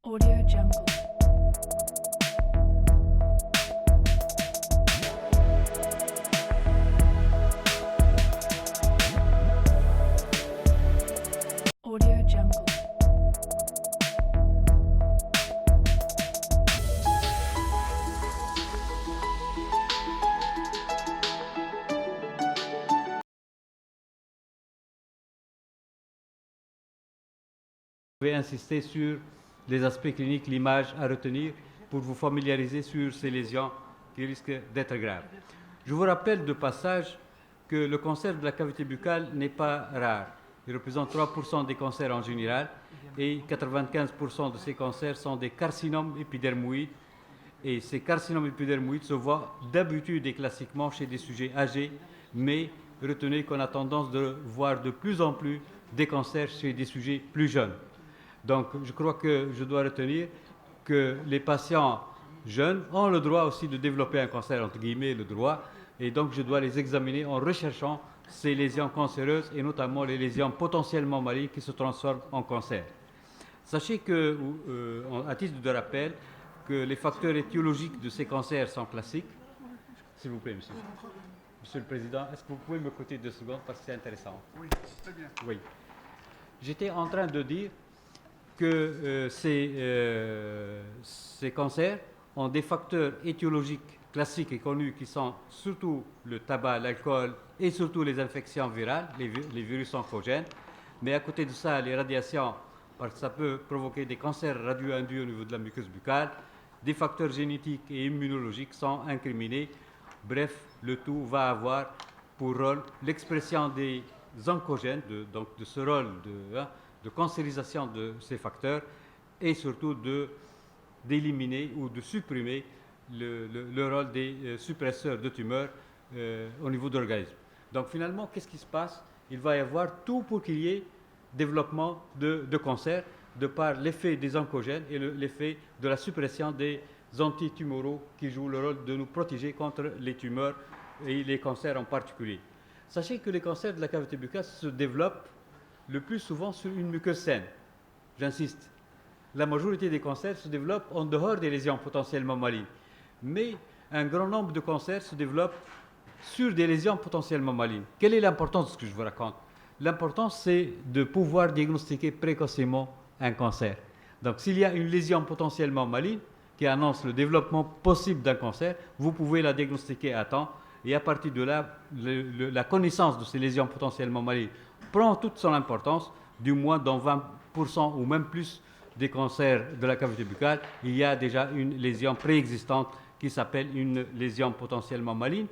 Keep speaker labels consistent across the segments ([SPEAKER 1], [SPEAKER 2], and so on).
[SPEAKER 1] Audio Jungle. Audio Jungle.
[SPEAKER 2] Je vais insister sur les aspects cliniques, l'image à retenir pour vous familiariser sur ces lésions qui risquent d'être graves. Je vous rappelle de passage que le cancer de la cavité buccale n'est pas rare. Il représente 3% des cancers en général et 95% de ces cancers sont des carcinomes épidermoïdes. Et ces carcinomes épidermoïdes se voient d'habitude et classiquement chez des sujets âgés, mais retenez qu'on a tendance de voir de plus en plus des cancers chez des sujets plus jeunes. Donc, je crois que je dois retenir que les patients jeunes ont le droit aussi de développer un cancer, entre guillemets, le droit, et donc je dois les examiner en recherchant ces lésions cancéreuses et notamment les lésions potentiellement malignes qui se transforment en cancer. Sachez que, à titre de rappel, que les facteurs étiologiques de ces cancers sont classiques. S'il vous plaît, monsieur. Monsieur le Président, est-ce que vous pouvez me coter 2 secondes parce que c'est intéressant?
[SPEAKER 3] Oui, c'est bien.
[SPEAKER 2] Oui. J'étais en train de dire que ces cancers ont des facteurs étiologiques classiques et connus qui sont surtout le tabac, l'alcool et surtout les infections virales, les virus oncogènes. Mais à côté de ça, les radiations, parce que ça peut provoquer des cancers radio-induits au niveau de la muqueuse buccale, des facteurs génétiques et immunologiques sont incriminés. Bref, le tout va avoir pour rôle l'expression des oncogènes, donc de ce rôle de cancérisation de ces facteurs et surtout d'éliminer ou de supprimer le rôle des suppresseurs de tumeurs au niveau de l'organisme. Donc finalement, qu'est-ce qui se passe? Il va y avoir tout pour qu'il y ait développement de cancer de par l'effet des oncogènes et l'effet de la suppression des antitumoraux qui jouent le rôle de nous protéger contre les tumeurs et les cancers en particulier. Sachez que les cancers de la cavité buccale se développent le plus souvent sur une muqueuse saine. J'insiste. La majorité des cancers se développent en dehors des lésions potentiellement malignes. Mais un grand nombre de cancers se développent sur des lésions potentiellement malignes. Quelle est l'importance de ce que je vous raconte? L'importance, c'est de pouvoir diagnostiquer précocement un cancer. Donc, s'il y a une lésion potentiellement maligne qui annonce le développement possible d'un cancer, vous pouvez la diagnostiquer à temps. Et à partir de là, la connaissance de ces lésions potentiellement malignes prend toute son importance. Du moins, dans 20% ou même plus des cancers de la cavité buccale, il y a déjà une lésion préexistante qui s'appelle une lésion potentiellement maligne.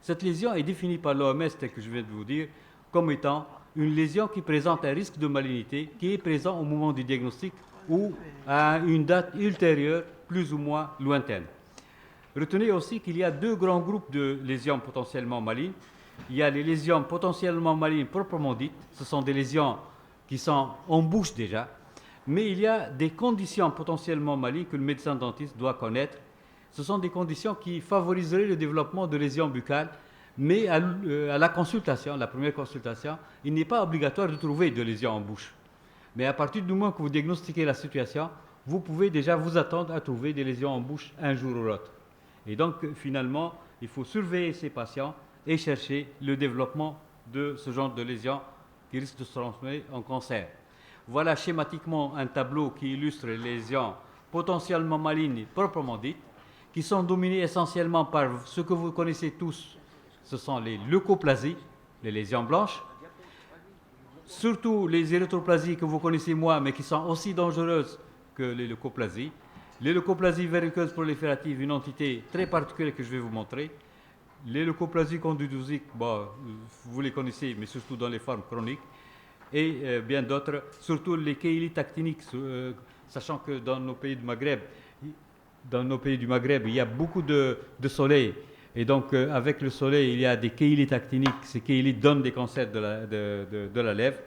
[SPEAKER 2] Cette lésion est définie par l'OMS, tel que je viens de vous dire, comme étant une lésion qui présente un risque de malignité qui est présent au moment du diagnostic ou à une date ultérieure, plus ou moins lointaine. Retenez aussi qu'il y a 2 grands groupes de lésions potentiellement malignes. Il y a les lésions potentiellement malignes proprement dites. Ce sont des lésions qui sont en bouche déjà. Mais il y a des conditions potentiellement malignes que le médecin dentiste doit connaître. Ce sont des conditions qui favoriseraient le développement de lésions buccales. Mais à la consultation, la première consultation, il n'est pas obligatoire de trouver de lésions en bouche. Mais à partir du moment que vous diagnostiquez la situation, vous pouvez déjà vous attendre à trouver des lésions en bouche un jour ou l'autre. Et donc, finalement, il faut surveiller ces patients et chercher le développement de ce genre de lésions qui risquent de se transformer en cancer. Voilà schématiquement un tableau qui illustre les lésions potentiellement malignes proprement dites, qui sont dominées essentiellement par ce que vous connaissez tous, ce sont les leucoplasies, les lésions blanches, surtout les érythroplasies que vous connaissez moins, mais qui sont aussi dangereuses que les leucoplasies. Les leucoplasies verruqueuses prolifératives, une entité très particulière que je vais vous montrer. Les leucoplasies conductosiques, vous les connaissez, mais surtout dans les formes chroniques. Et bien d'autres, surtout les chélites actiniques, sachant que dans nos pays du Maghreb, il y a beaucoup de soleil. Et donc, avec le soleil, il y a des chélites actiniques. Ces chélites donnent des cancers de la lèvre.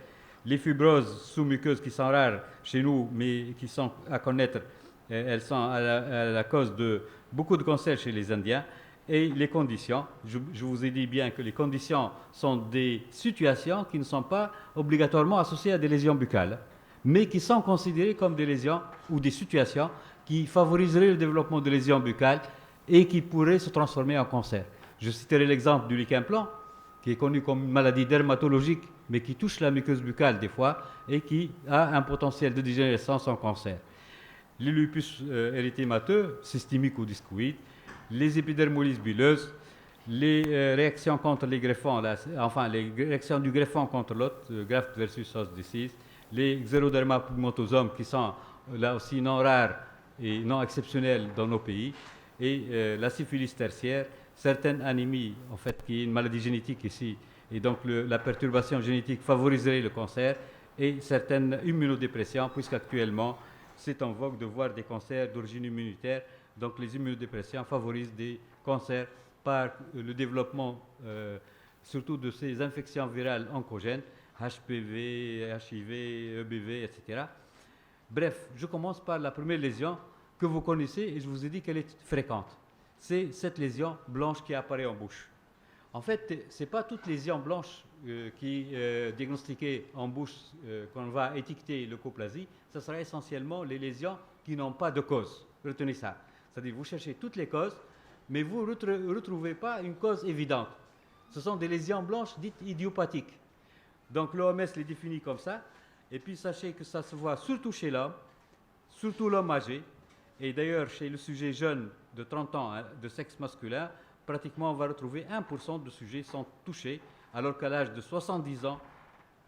[SPEAKER 2] Les fibroses sous-muqueuses qui sont rares chez nous, mais qui sont à connaître, elles sont à la cause de beaucoup de cancers chez les Indiens. Et les conditions, je vous ai dit bien que les conditions sont des situations qui ne sont pas obligatoirement associées à des lésions buccales. mais qui sont considérées comme des lésions ou des situations qui favoriseraient le développement de lésions buccales et qui pourraient se transformer en cancer. Je citerai l'exemple du lichen planc, qui est connu comme une maladie dermatologique, mais qui touche la muqueuse buccale des fois et qui a un potentiel de dégénérescence en cancer. Les lupus érythémateux, systémiques ou discoïdes, les épidermolyses bulleuses, les réactions contre les greffons, les réactions du greffon contre l'autre, graft versus host disease, les xéroderma pigmentosomes qui sont là aussi non rares et non exceptionnels dans nos pays, et la syphilis tertiaire, certaines anémies, en fait, qui est une maladie génétique ici, et donc la perturbation génétique favoriserait le cancer, et certaines immunodépressions, puisqu'actuellement, c'est en vogue de voir des cancers d'origine immunitaire, donc les immunodépressions favorisent des cancers par le développement surtout de ces infections virales oncogènes, HPV, HIV, EBV, etc. Bref, je commence par la première lésion que vous connaissez et je vous ai dit qu'elle est fréquente. C'est cette lésion blanche qui apparaît en bouche. En fait, ce n'est pas toute lésion blanche qui est diagnostiquée en bouche qu'on va étiqueter leucoplasie, ce sera essentiellement les lésions qui n'ont pas de cause. Retenez ça. C'est-à-dire vous cherchez toutes les causes, mais vous ne retrouvez pas une cause évidente. Ce sont des lésions blanches dites idiopathiques. Donc l'OMS les définit comme ça. Et puis sachez que ça se voit surtout chez l'homme, surtout l'homme âgé. Et d'ailleurs, chez le sujet jeune de 30 ans, hein, de sexe masculin, pratiquement on va retrouver 1% de sujets sont touchés, alors qu'à l'âge de 70 ans,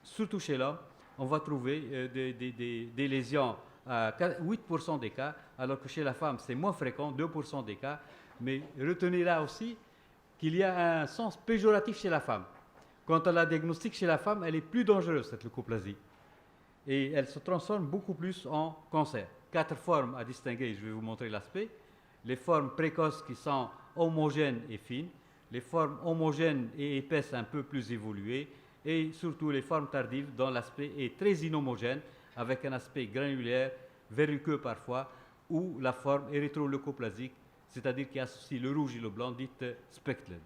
[SPEAKER 2] surtout chez l'homme, on va trouver des lésions à 8% des cas, alors que chez la femme, c'est moins fréquent, 2% des cas. Mais retenez là aussi qu'il y a un sens péjoratif chez la femme. Quand on la diagnostique chez la femme, elle est plus dangereuse, cette leucoplasie. Et elle se transforme beaucoup plus en cancer. 4 formes à distinguer, je vais vous montrer l'aspect. Les formes précoces qui sont homogènes et fines, les formes homogènes et épaisses un peu plus évoluées, et surtout les formes tardives dont l'aspect est très inhomogène, avec un aspect granulaire, verruqueux parfois, ou la forme érythroleucoplasique, c'est-à-dire qui associe le rouge et le blanc, dite spectral.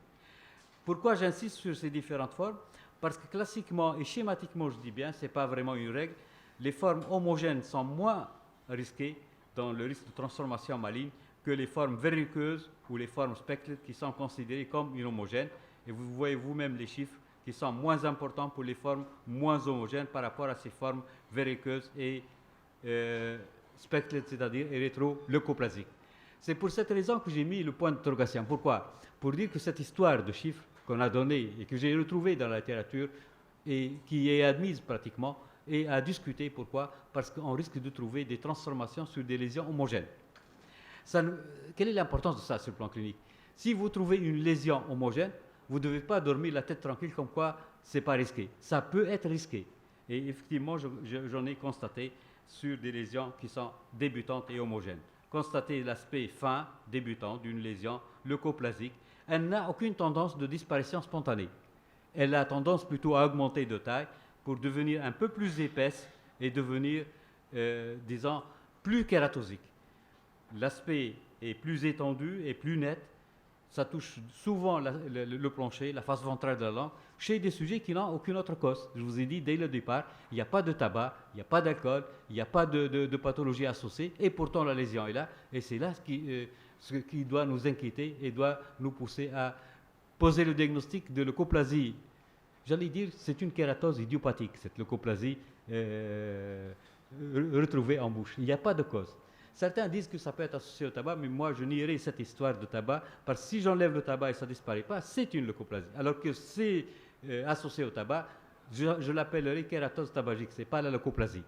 [SPEAKER 2] Pourquoi j'insiste sur ces différentes formes? Parce que classiquement et schématiquement, je dis bien, ce n'est pas vraiment une règle, les formes homogènes sont moins risquées dans le risque de transformation maligne que les formes verruqueuses ou les formes spectrales qui sont considérées comme inhomogènes. Et vous voyez vous-même les chiffres qui sont moins importants pour les formes moins homogènes par rapport à ces formes verruqueuses et spectrales, c'est-à-dire érythroleucoplasiques. C'est pour cette raison que j'ai mis le point d'interrogation. Pourquoi? Pour dire que cette histoire de chiffres qu'on a donnée et que j'ai retrouvée dans la littérature et qui est admise pratiquement et à discuter. Pourquoi? Parce qu'on risque de trouver des transformations sur des lésions homogènes. Quelle est l'importance de ça sur le plan clinique? Si vous trouvez une lésion homogène, vous ne devez pas dormir la tête tranquille comme quoi ce n'est pas risqué. Ça peut être risqué. Et effectivement, j'en ai constaté sur des lésions qui sont débutantes et homogènes. Constater l'aspect fin, débutant d'une lésion leucoplasique, elle n'a aucune tendance de disparition spontanée. Elle a tendance plutôt à augmenter de taille pour devenir un peu plus épaisse et devenir, disons, plus kératosique. L'aspect est plus étendu et plus net. Ça touche souvent le plancher, la face ventrale de la langue, chez des sujets qui n'ont aucune autre cause. Je vous ai dit dès le départ, il n'y a pas de tabac, il n'y a pas d'alcool, il n'y a pas de pathologie associée, et pourtant la lésion est là. Et c'est là ce qui doit nous inquiéter et doit nous pousser à poser le diagnostic de leucoplasie. J'allais dire, c'est une kératose idiopathique, cette leucoplasie retrouvée en bouche. Il n'y a pas de cause. Certains disent que ça peut être associé au tabac, mais moi je nierai cette histoire de tabac, parce que si j'enlève le tabac et ça ne disparaît pas, c'est une leucoplasie. Alors que c'est associé au tabac, je l'appellerai kératose tabagique, ce n'est pas la leucoplasie.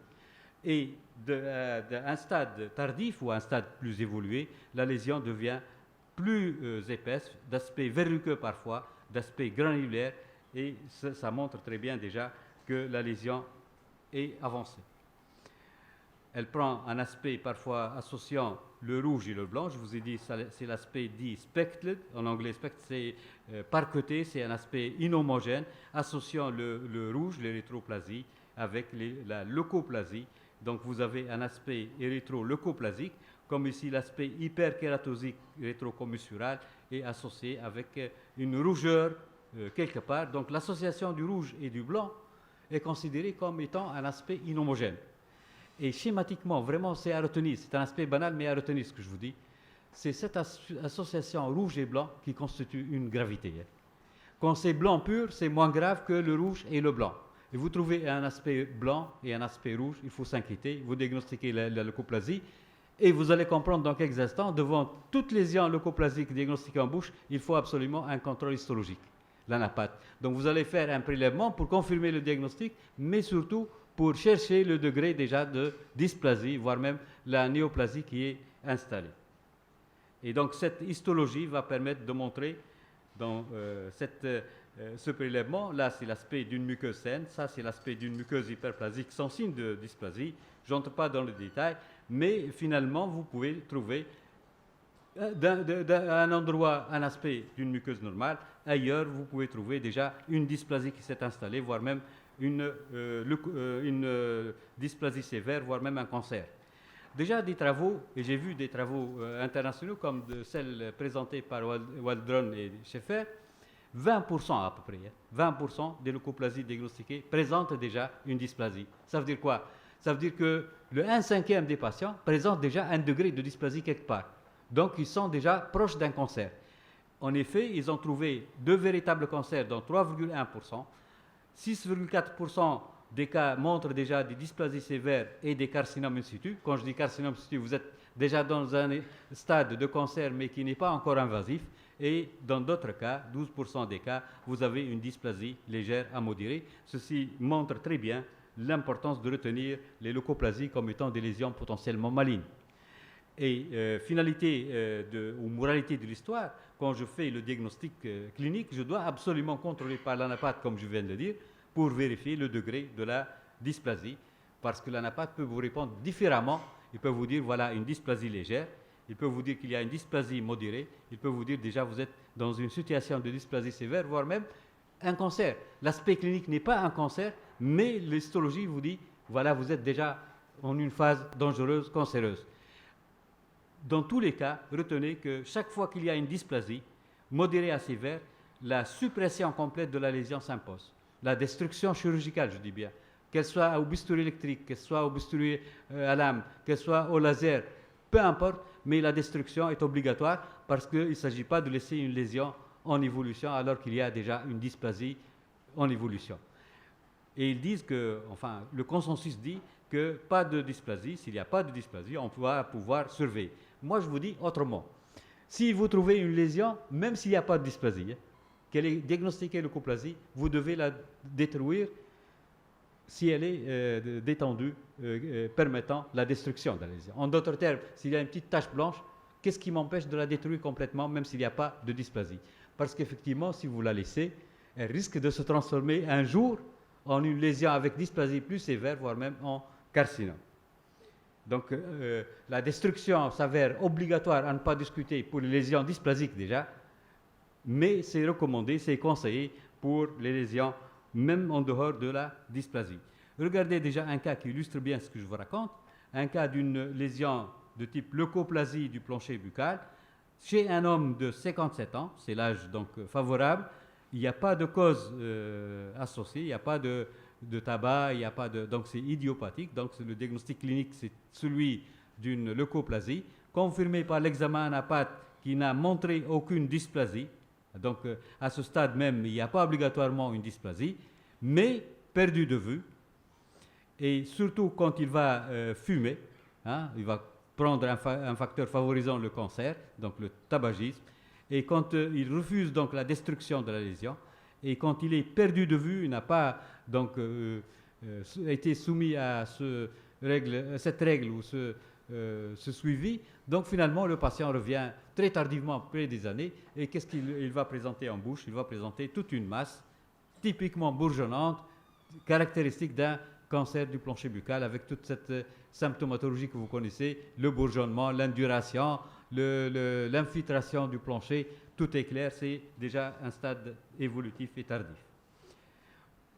[SPEAKER 2] Et d'un stade tardif ou à un stade plus évolué, la lésion devient plus épaisse, d'aspect verruqueux parfois, d'aspect granulaire, et ça montre très bien déjà que la lésion est avancée. Elle prend un aspect parfois associant le rouge et le blanc. Je vous ai dit, c'est l'aspect dit spectral. En anglais, spectral, c'est parqueté, c'est un aspect inhomogène, associant le rouge, l'érythroplasie, avec la leucoplasie. Donc vous avez un aspect érythroleucoplasique, comme ici l'aspect hyperkératosique rétrocommissural est associé avec une rougeur quelque part. Donc l'association du rouge et du blanc est considérée comme étant un aspect inhomogène. Et schématiquement, vraiment, c'est à retenir. C'est un aspect banal, mais à retenir ce que je vous dis. C'est cette association rouge et blanc qui constitue une gravité. Quand c'est blanc pur, c'est moins grave que le rouge et le blanc. Et vous trouvez un aspect blanc et un aspect rouge, il faut s'inquiéter. Vous diagnostiquez la leucoplasie et vous allez comprendre dans quelques instants, devant toutes les lésions leucoplasiques diagnostiquées en bouche, il faut absolument un contrôle histologique, l'anapathe. Donc vous allez faire un prélèvement pour confirmer le diagnostic, mais surtout pour chercher le degré déjà de dysplasie, voire même la néoplasie qui est installée. Et donc cette histologie va permettre de montrer dans ce prélèvement, là c'est l'aspect d'une muqueuse saine, ça c'est l'aspect d'une muqueuse hyperplasique sans signe de dysplasie. Je n'entre pas dans le détail, mais finalement vous pouvez trouver d'un endroit un aspect d'une muqueuse normale, ailleurs vous pouvez trouver déjà une dysplasie qui s'est installée, voire même une dysplasie sévère, voire même un cancer. Déjà des travaux, et j'ai vu des travaux internationaux comme celles présentées par Waldron et Schaeffer, 20% à peu près, 20% des leucoplasies diagnostiquées présentent déjà une dysplasie. Ça veut dire quoi? Ça veut dire que le 1/5 des patients présentent déjà un degré de dysplasie quelque part. Donc ils sont déjà proches d'un cancer. En effet, ils ont trouvé 2 véritables cancers dans 3,1%. 6,4% des cas montrent déjà des dysplasies sévères et des carcinomes in situ. Quand je dis carcinome in situ, vous êtes déjà dans un stade de cancer mais qui n'est pas encore invasif. Et dans d'autres cas, 12% des cas, vous avez une dysplasie légère à modérée. Ceci montre très bien l'importance de retenir les leucoplasies comme étant des lésions potentiellement malignes. Et finalité ou moralité de l'histoire, quand je fais le diagnostic clinique, je dois absolument contrôler par l'anapathe, comme je viens de le dire, pour vérifier le degré de la dysplasie, parce que l'anapathe peut vous répondre différemment. Il peut vous dire, voilà, une dysplasie légère. Il peut vous dire qu'il y a une dysplasie modérée. Il peut vous dire, déjà, vous êtes dans une situation de dysplasie sévère, voire même un cancer. L'aspect clinique n'est pas un cancer, mais l'histologie vous dit, voilà, vous êtes déjà en une phase dangereuse, cancéreuse. Dans tous les cas, retenez que chaque fois qu'il y a une dysplasie, modérée à sévère, la suppression complète de la lésion s'impose. La destruction chirurgicale, je dis bien, qu'elle soit au bistouri électrique, qu'elle soit au bistouri à lame, qu'elle soit au laser, peu importe, mais la destruction est obligatoire parce qu'il ne s'agit pas de laisser une lésion en évolution alors qu'il y a déjà une dysplasie en évolution. Et ils disent que, enfin, le consensus dit que pas de dysplasie, s'il n'y a pas de dysplasie, on va pouvoir surveiller. Moi, je vous dis autrement. Si vous trouvez une lésion, même s'il n'y a pas de dysplasie, qu'elle est diagnostiquée leucoplasie, vous devez la détruire si elle est détendue, permettant la destruction de la lésion. En d'autres termes, s'il y a une petite tache blanche, qu'est-ce qui m'empêche de la détruire complètement, même s'il n'y a pas de dysplasie? Parce qu'effectivement, si vous la laissez, elle risque de se transformer un jour en une lésion avec dysplasie plus sévère, voire même en carcinome. Donc la destruction s'avère obligatoire à ne pas discuter pour les lésions dysplasiques déjà, mais c'est recommandé, c'est conseillé pour les lésions même en dehors de la dysplasie. Regardez déjà un cas qui illustre bien ce que je vous raconte, un cas d'une lésion de type leucoplasie du plancher buccal chez un homme de 57 ans, c'est l'âge donc favorable, il n'y a pas de cause associée, il n'y a pas de tabac, il n'y a pas de, donc c'est idiopathique, donc le diagnostic clinique c'est celui d'une leucoplasie, confirmé par l'examen anapathe qui n'a montré aucune dysplasie. Donc à ce stade même, il n'y a pas obligatoirement une dysplasie, mais perdu de vue. Et surtout quand il va fumer, hein, il va prendre un facteur favorisant le cancer, donc le tabagisme. Et quand il refuse donc la destruction de la lésion, et quand il est perdu de vue, il n'a pas donc été soumis à cette règle ou ce suivi, donc finalement le patient revient très tardivement après des années, et qu'est-ce qu'il va présenter en bouche? Il va présenter toute une masse typiquement bourgeonnante, caractéristique d'un cancer du plancher buccal, avec toute cette symptomatologie que vous connaissez, le bourgeonnement, l'induration, l'infiltration du plancher, tout est clair, c'est déjà un stade évolutif et tardif.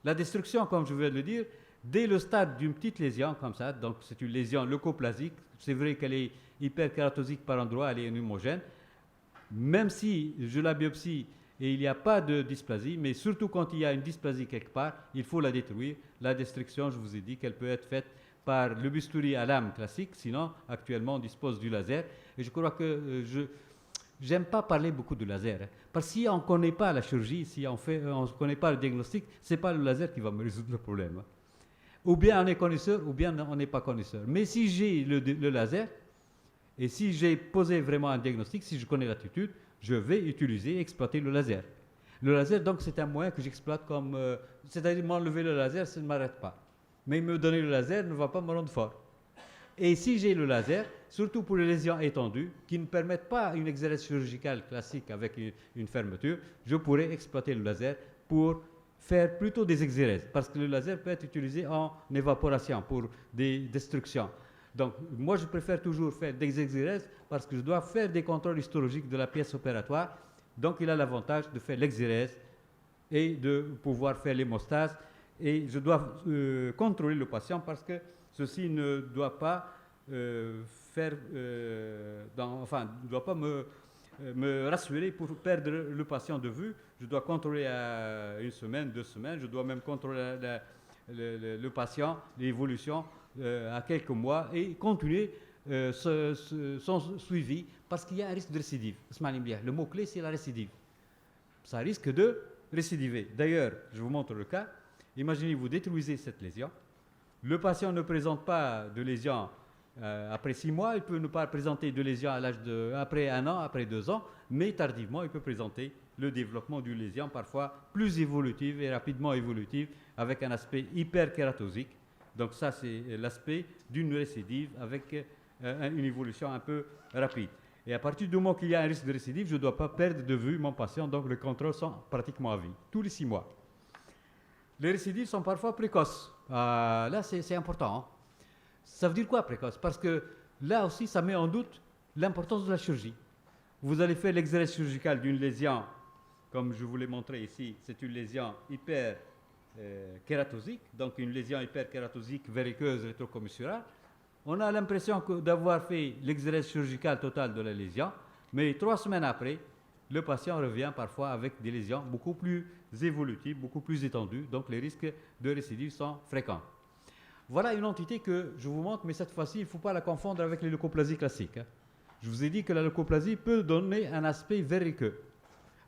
[SPEAKER 2] La destruction, comme je viens de le dire, dès le stade d'une petite lésion comme ça, donc c'est une lésion leucoplasique, c'est vrai qu'elle est hyperkératosique par endroit, elle est homogène, même si je la biopsie et il n'y a pas de dysplasie, mais surtout quand il y a une dysplasie quelque part, il faut la détruire. La destruction, je vous ai dit qu'elle peut être faite par le bistouri à lame classique, sinon actuellement on dispose du laser. Et je crois que je n'aime pas parler beaucoup du laser, hein, parce que si on ne connaît pas la chirurgie, si on ne connaît pas le diagnostic, ce n'est pas le laser qui va me résoudre le problème, hein. Ou bien on est connaisseur, ou bien on n'est pas connaisseur. Mais si j'ai le laser, et si j'ai posé vraiment un diagnostic, si je connais l'attitude, je vais utiliser, exploiter le laser. Le laser, donc, c'est un moyen que j'exploite comme... c'est-à-dire, m'enlever le laser, ça ne m'arrête pas. Mais me donner le laser ne va pas me rendre fort. Et si j'ai le laser, surtout pour les lésions étendues, qui ne permettent pas une exérèse chirurgicale classique avec une fermeture, je pourrais exploiter le laser pour faire plutôt des exérèses. Parce que le laser peut être utilisé en évaporation pour des destructions. Donc, moi, je préfère toujours faire des exérèses parce que je dois faire des contrôles histologiques de la pièce opératoire. Donc, il a l'avantage de faire l'exérèse et de pouvoir faire l'hémostase. Et je dois contrôler le patient parce que ceci ne doit pas ne doit pas me rassurer pour perdre le patient de vue. Je dois contrôler à 1 semaine, 2 semaines. Je dois même contrôler le patient, l'évolution à quelques mois et continuer son suivi parce qu'il y a un risque de récidive. Le mot-clé, c'est la récidive. Ça risque de récidiver. D'ailleurs, je vous montre le cas. Imaginez, vous détruisez cette lésion. Le patient ne présente pas de lésion après 6 mois. Il peut ne pas présenter de lésion après 1 an, après 2 ans. Mais tardivement, il peut présenter le développement d'une lésion parfois plus évolutive et rapidement évolutive avec un aspect hyperkératosique. Donc ça, c'est l'aspect d'une récidive avec une évolution un peu rapide. Et à partir du moment qu'il y a un risque de récidive, je ne dois pas perdre de vue mon patient, donc le contrôle sont pratiquement à vie, tous les 6 mois. Les récidives sont parfois précoces. Là, c'est important, hein. Ça veut dire quoi précoce? Parce que là aussi, ça met en doute l'importance de la chirurgie. Vous allez faire l'exérèse chirurgicale d'une lésion, comme je vous l'ai montré ici, c'est une lésion hyperkératosique, donc une lésion hyperkératosique vériqueuse rétrocommissurale. On a l'impression d'avoir fait l'exérèse chirurgicale totale de la lésion, mais 3 semaines après, le patient revient parfois avec des lésions beaucoup plus évolutives, beaucoup plus étendues, donc les risques de récidive sont fréquents. Voilà une entité que je vous montre, mais cette fois-ci, il ne faut pas la confondre avec les leucoplasies classiques, hein. Je vous ai dit que la leucoplasie peut donner un aspect verruqueux,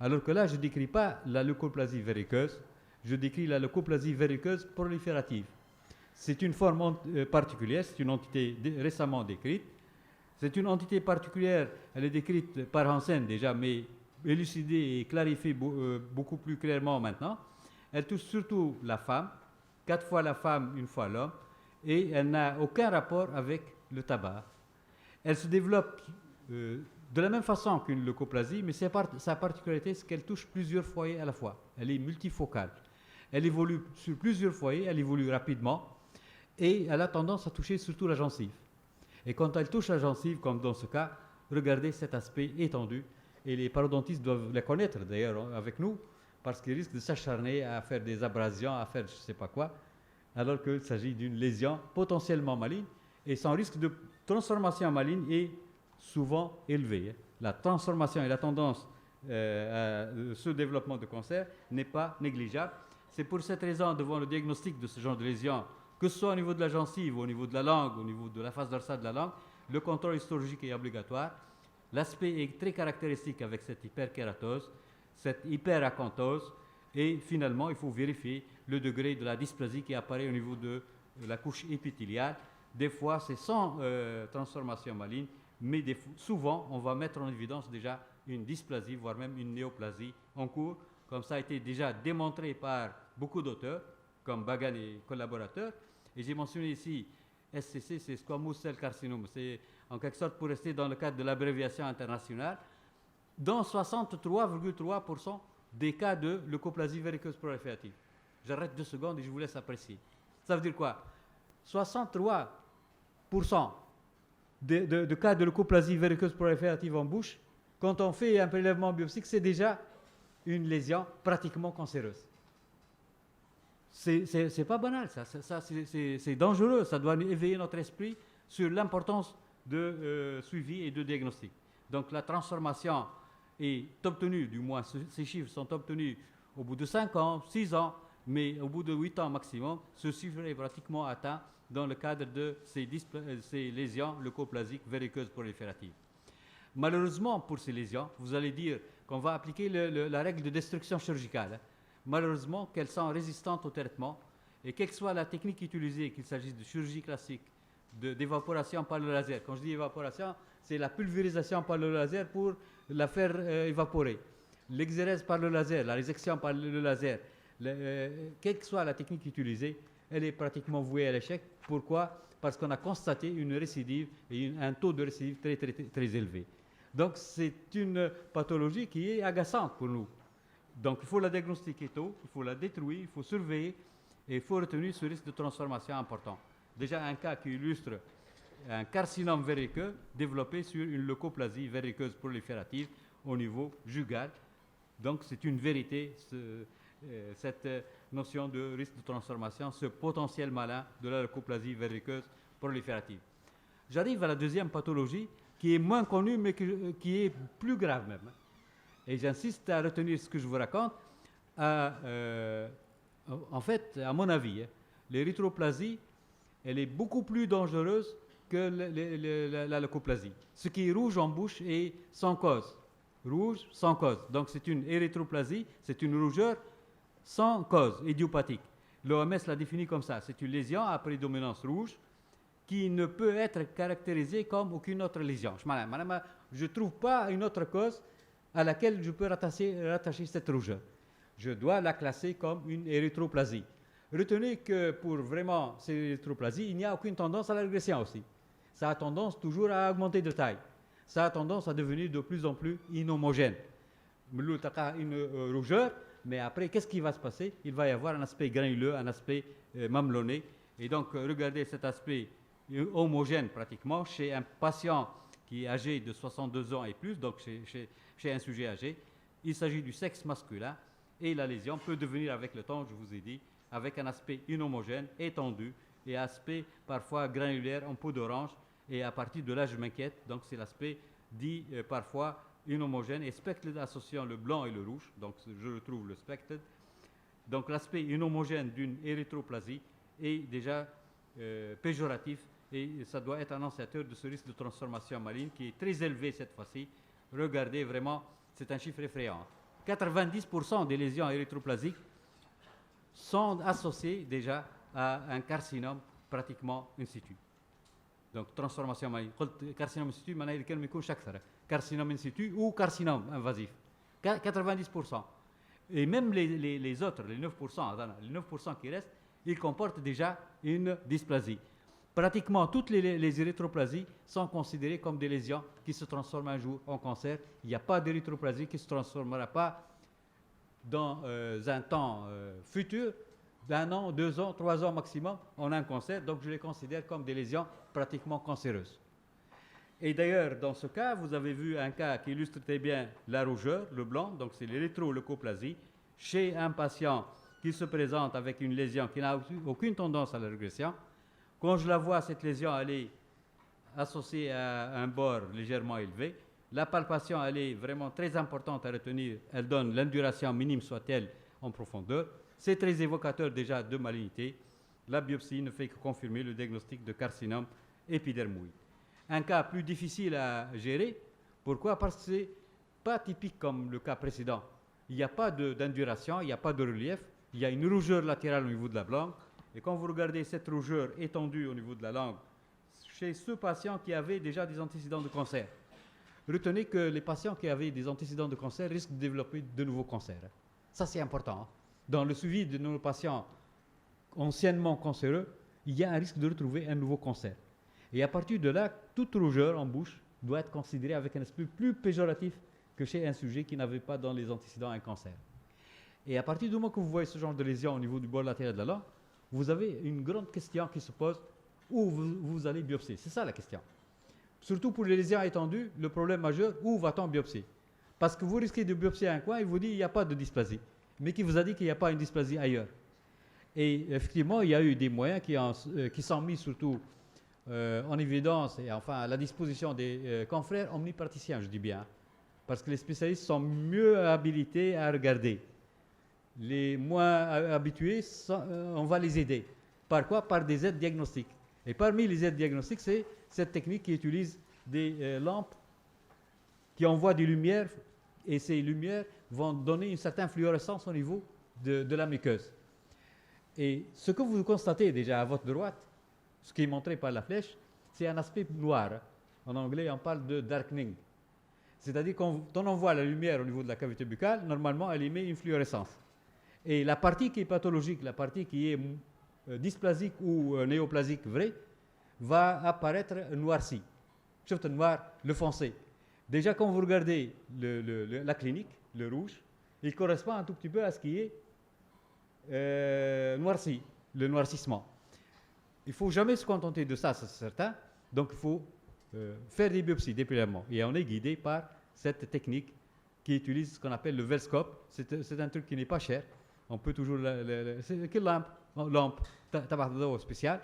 [SPEAKER 2] alors que là, je ne décris pas la leucoplasie verruqueuse, je décris la leucoplasie verruqueuse proliférative. C'est une forme particulière, c'est une entité récemment décrite. C'est une entité particulière, elle est décrite par Hansen déjà, mais élucidée et clarifiée beaucoup plus clairement maintenant. Elle touche surtout la femme, 4 fois la femme, 1 fois l'homme, et elle n'a aucun rapport avec le tabac. Elle se développe de la même façon qu'une leucoplasie, mais sa particularité, c'est qu'elle touche plusieurs foyers à la fois. Elle est multifocale. Elle évolue sur plusieurs foyers, elle évolue rapidement, et elle a tendance à toucher surtout la gencive. Et quand elle touche la gencive, comme dans ce cas, regardez cet aspect étendu. Et les parodontistes doivent la connaître d'ailleurs avec nous, parce qu'ils risquent de s'acharner à faire des abrasions, à faire je ne sais pas quoi, alors qu'il s'agit d'une lésion potentiellement maligne, et son risque de transformation maligne est souvent élevé. La transformation et la tendance à ce développement de cancer n'est pas négligeable. C'est pour cette raison, devant le diagnostic de ce genre de lésion, que ce soit au niveau de la gencive, au niveau de la langue, au niveau de la face dorsale de la langue, le contrôle histologique est obligatoire. L'aspect est très caractéristique avec cette hyperkératose, cette hyperacanthose, et finalement, il faut vérifier le degré de la dysplasie qui apparaît au niveau de la couche épithéliale. Des fois, c'est sans transformation maligne, mais souvent, on va mettre en évidence déjà une dysplasie, voire même une néoplasie en cours, comme ça a été déjà démontré par beaucoup d'auteurs, comme Bagan et collaborateurs. Et j'ai mentionné ici, SCC, c'est Squamous Cell Carcinome. C'est en quelque sorte pour rester dans le cadre de l'abréviation internationale, dans 63,3% des cas de leucoplasie verruqueuse proliférative. J'arrête 2 secondes et je vous laisse apprécier. Ça veut dire quoi? 63% de cas de leucoplasie verruqueuse proliférative en bouche, quand on fait un prélèvement biopsique, c'est déjà une lésion pratiquement cancéreuse. C'est pas banal, ça c'est dangereux, ça doit éveiller notre esprit sur l'importance de suivi et de diagnostic. Donc la transformation est obtenue, du moins ces chiffres sont obtenus au bout de 5 ans, 6 ans, mais au bout de 8 ans maximum, ce chiffre est pratiquement atteint dans le cadre de ces lésions leucoplasiques verruqueuses prolifératives. Malheureusement, pour ces lésions, vous allez dire qu'on va appliquer la règle de destruction chirurgicale. Malheureusement, qu'elles sont résistantes au traitement, et quelle que soit la technique utilisée, qu'il s'agisse de chirurgie classique, d'évaporation par le laser. Quand je dis évaporation, c'est la pulvérisation par le laser pour la faire évaporer. L'exérèse par le laser, la résection par le laser, quelle que soit la technique utilisée, elle est pratiquement vouée à l'échec. Pourquoi? Parce qu'on a constaté une récidive et un taux de récidive très, très, très élevé. Donc c'est une pathologie qui est agaçante pour nous. Donc il faut la diagnostiquer tôt, il faut la détruire, il faut surveiller et il faut retenir ce risque de transformation important. Déjà un cas qui illustre un carcinome verruqueux développé sur une leucoplasie verruqueuse proliférative au niveau jugal. Donc c'est une vérité, cette notion de risque de transformation, ce potentiel malin de la leucoplasie verruqueuse proliférative. J'arrive à la deuxième pathologie qui est moins connue mais qui est plus grave même. Et j'insiste à retenir ce que je vous raconte. En fait, à mon avis, l'érythroplasie, elle est beaucoup plus dangereuse que la leucoplasie. Ce qui est rouge en bouche est sans cause. Rouge sans cause. Donc c'est une érythroplasie, c'est une rougeur sans cause, idiopathique. L'OMS l'a défini comme ça. C'est une lésion à prédominance rouge qui ne peut être caractérisée comme aucune autre lésion. Je ne trouve pas une autre cause à laquelle je peux rattacher cette rougeur. Je dois la classer comme une érythroplasie. Retenez que pour vraiment ces érythroplasies, il n'y a aucune tendance à la régression aussi. Ça a tendance toujours à augmenter de taille. Ça a tendance à devenir de plus en plus inhomogène. Une rougeur, mais après, qu'est-ce qui va se passer? Il va y avoir un aspect granuleux, un aspect mamelonné. Et donc, regardez cet aspect homogène pratiquement chez un patient qui est âgé de 62 ans et plus, donc chez un sujet âgé. Il s'agit du sexe masculin et la lésion peut devenir avec le temps, je vous ai dit, avec un aspect inhomogène, étendu et aspect parfois granulaire en peau d'orange. Et à partir de là, je m'inquiète. Donc c'est l'aspect dit parfois inhomogène et spectred associant le blanc et le rouge. Donc je retrouve le spectred. Donc l'aspect inhomogène d'une érythroplasie est déjà péjoratif et ça doit être annonciateur de ce risque de transformation maligne qui est très élevé cette fois-ci. Regardez vraiment, c'est un chiffre effrayant. 90% des lésions érythroplasiques sont associées déjà à un carcinome pratiquement in situ. Donc transformation maligne. Carcinome in situ, معناه الكلمة يكون أكثر. Carcinome in situ ou carcinome invasif. 90%. Et même les autres, les 9% qui restent, ils comportent déjà une dysplasie. Pratiquement toutes les érythroplasies sont considérées comme des lésions qui se transforment un jour en cancer. Il n'y a pas d'érythroplasie qui ne se transformera pas dans un temps futur, d'1 an, 2 ans, 3 ans maximum, en un cancer. Donc je les considère comme des lésions pratiquement cancéreuses. Et d'ailleurs, dans ce cas, vous avez vu un cas qui illustre très bien la rougeur, le blanc, donc c'est l'érythroleucoplasie, chez un patient qui se présente avec une lésion qui n'a aucune tendance à la régression. Quand je la vois, cette lésion, elle est associée à un bord légèrement élevé. La palpation, elle est vraiment très importante à retenir. Elle donne l'induration minime soit-elle en profondeur. C'est très évocateur déjà de malignité. La biopsie ne fait que confirmer le diagnostic de carcinome épidermoïde. Un cas plus difficile à gérer. Pourquoi? Parce que ce n'est pas typique comme le cas précédent. Il n'y a pas d'induration, il n'y a pas de relief. Il y a une rougeur latérale au niveau de la langue. Et quand vous regardez cette rougeur étendue au niveau de la langue, chez ce patient qui avait déjà des antécédents de cancer, retenez que les patients qui avaient des antécédents de cancer risquent de développer de nouveaux cancers. Ça, c'est important. Dans le suivi de nos patients anciennement cancéreux, il y a un risque de retrouver un nouveau cancer. Et à partir de là, toute rougeur en bouche doit être considérée avec un aspect plus péjoratif que chez un sujet qui n'avait pas dans les antécédents un cancer. Et à partir du moment que vous voyez ce genre de lésion au niveau du bord latéral de la langue, vous avez une grande question qui se pose, où vous allez biopsier. C'est ça la question. Surtout pour les lésions étendues, le problème majeur, où va-t-on biopsier? Parce que vous risquez de biopsier un coin et vous dit qu'il n'y a pas de dysplasie, mais qui vous a dit qu'il n'y a pas une dysplasie ailleurs. Et effectivement, il y a eu des moyens qui sont mis surtout en évidence et enfin à la disposition des confrères omnipraticiens, je dis bien, parce que les spécialistes sont mieux habilités à regarder. Les moins habitués, on va les aider. Par quoi? Par des aides diagnostiques. Et parmi les aides diagnostiques, c'est cette technique qui utilise des lampes qui envoient des lumières, et ces lumières vont donner une certaine fluorescence au niveau de la muqueuse. Et ce que vous constatez déjà à votre droite, ce qui est montré par la flèche, c'est un aspect noir. En anglais, on parle de darkening. C'est-à-dire quand on envoie la lumière au niveau de la cavité buccale, normalement, elle émet une fluorescence. Et la partie qui est pathologique, la partie qui est dysplasique ou néoplasique vrai, va apparaître noirci. Sauf le noir, le foncé. Déjà, quand vous regardez la clinique, le rouge, il correspond un tout petit peu à ce qui est noirci, le noircissement. Il ne faut jamais se contenter de ça, c'est certain. Donc, il faut faire des biopsies dépilemment. Et on est guidé par cette technique qui utilise ce qu'on appelle le Velscope. C'est un truc qui n'est pas cher. On peut toujours... c'est quelle lampe tabac spécial.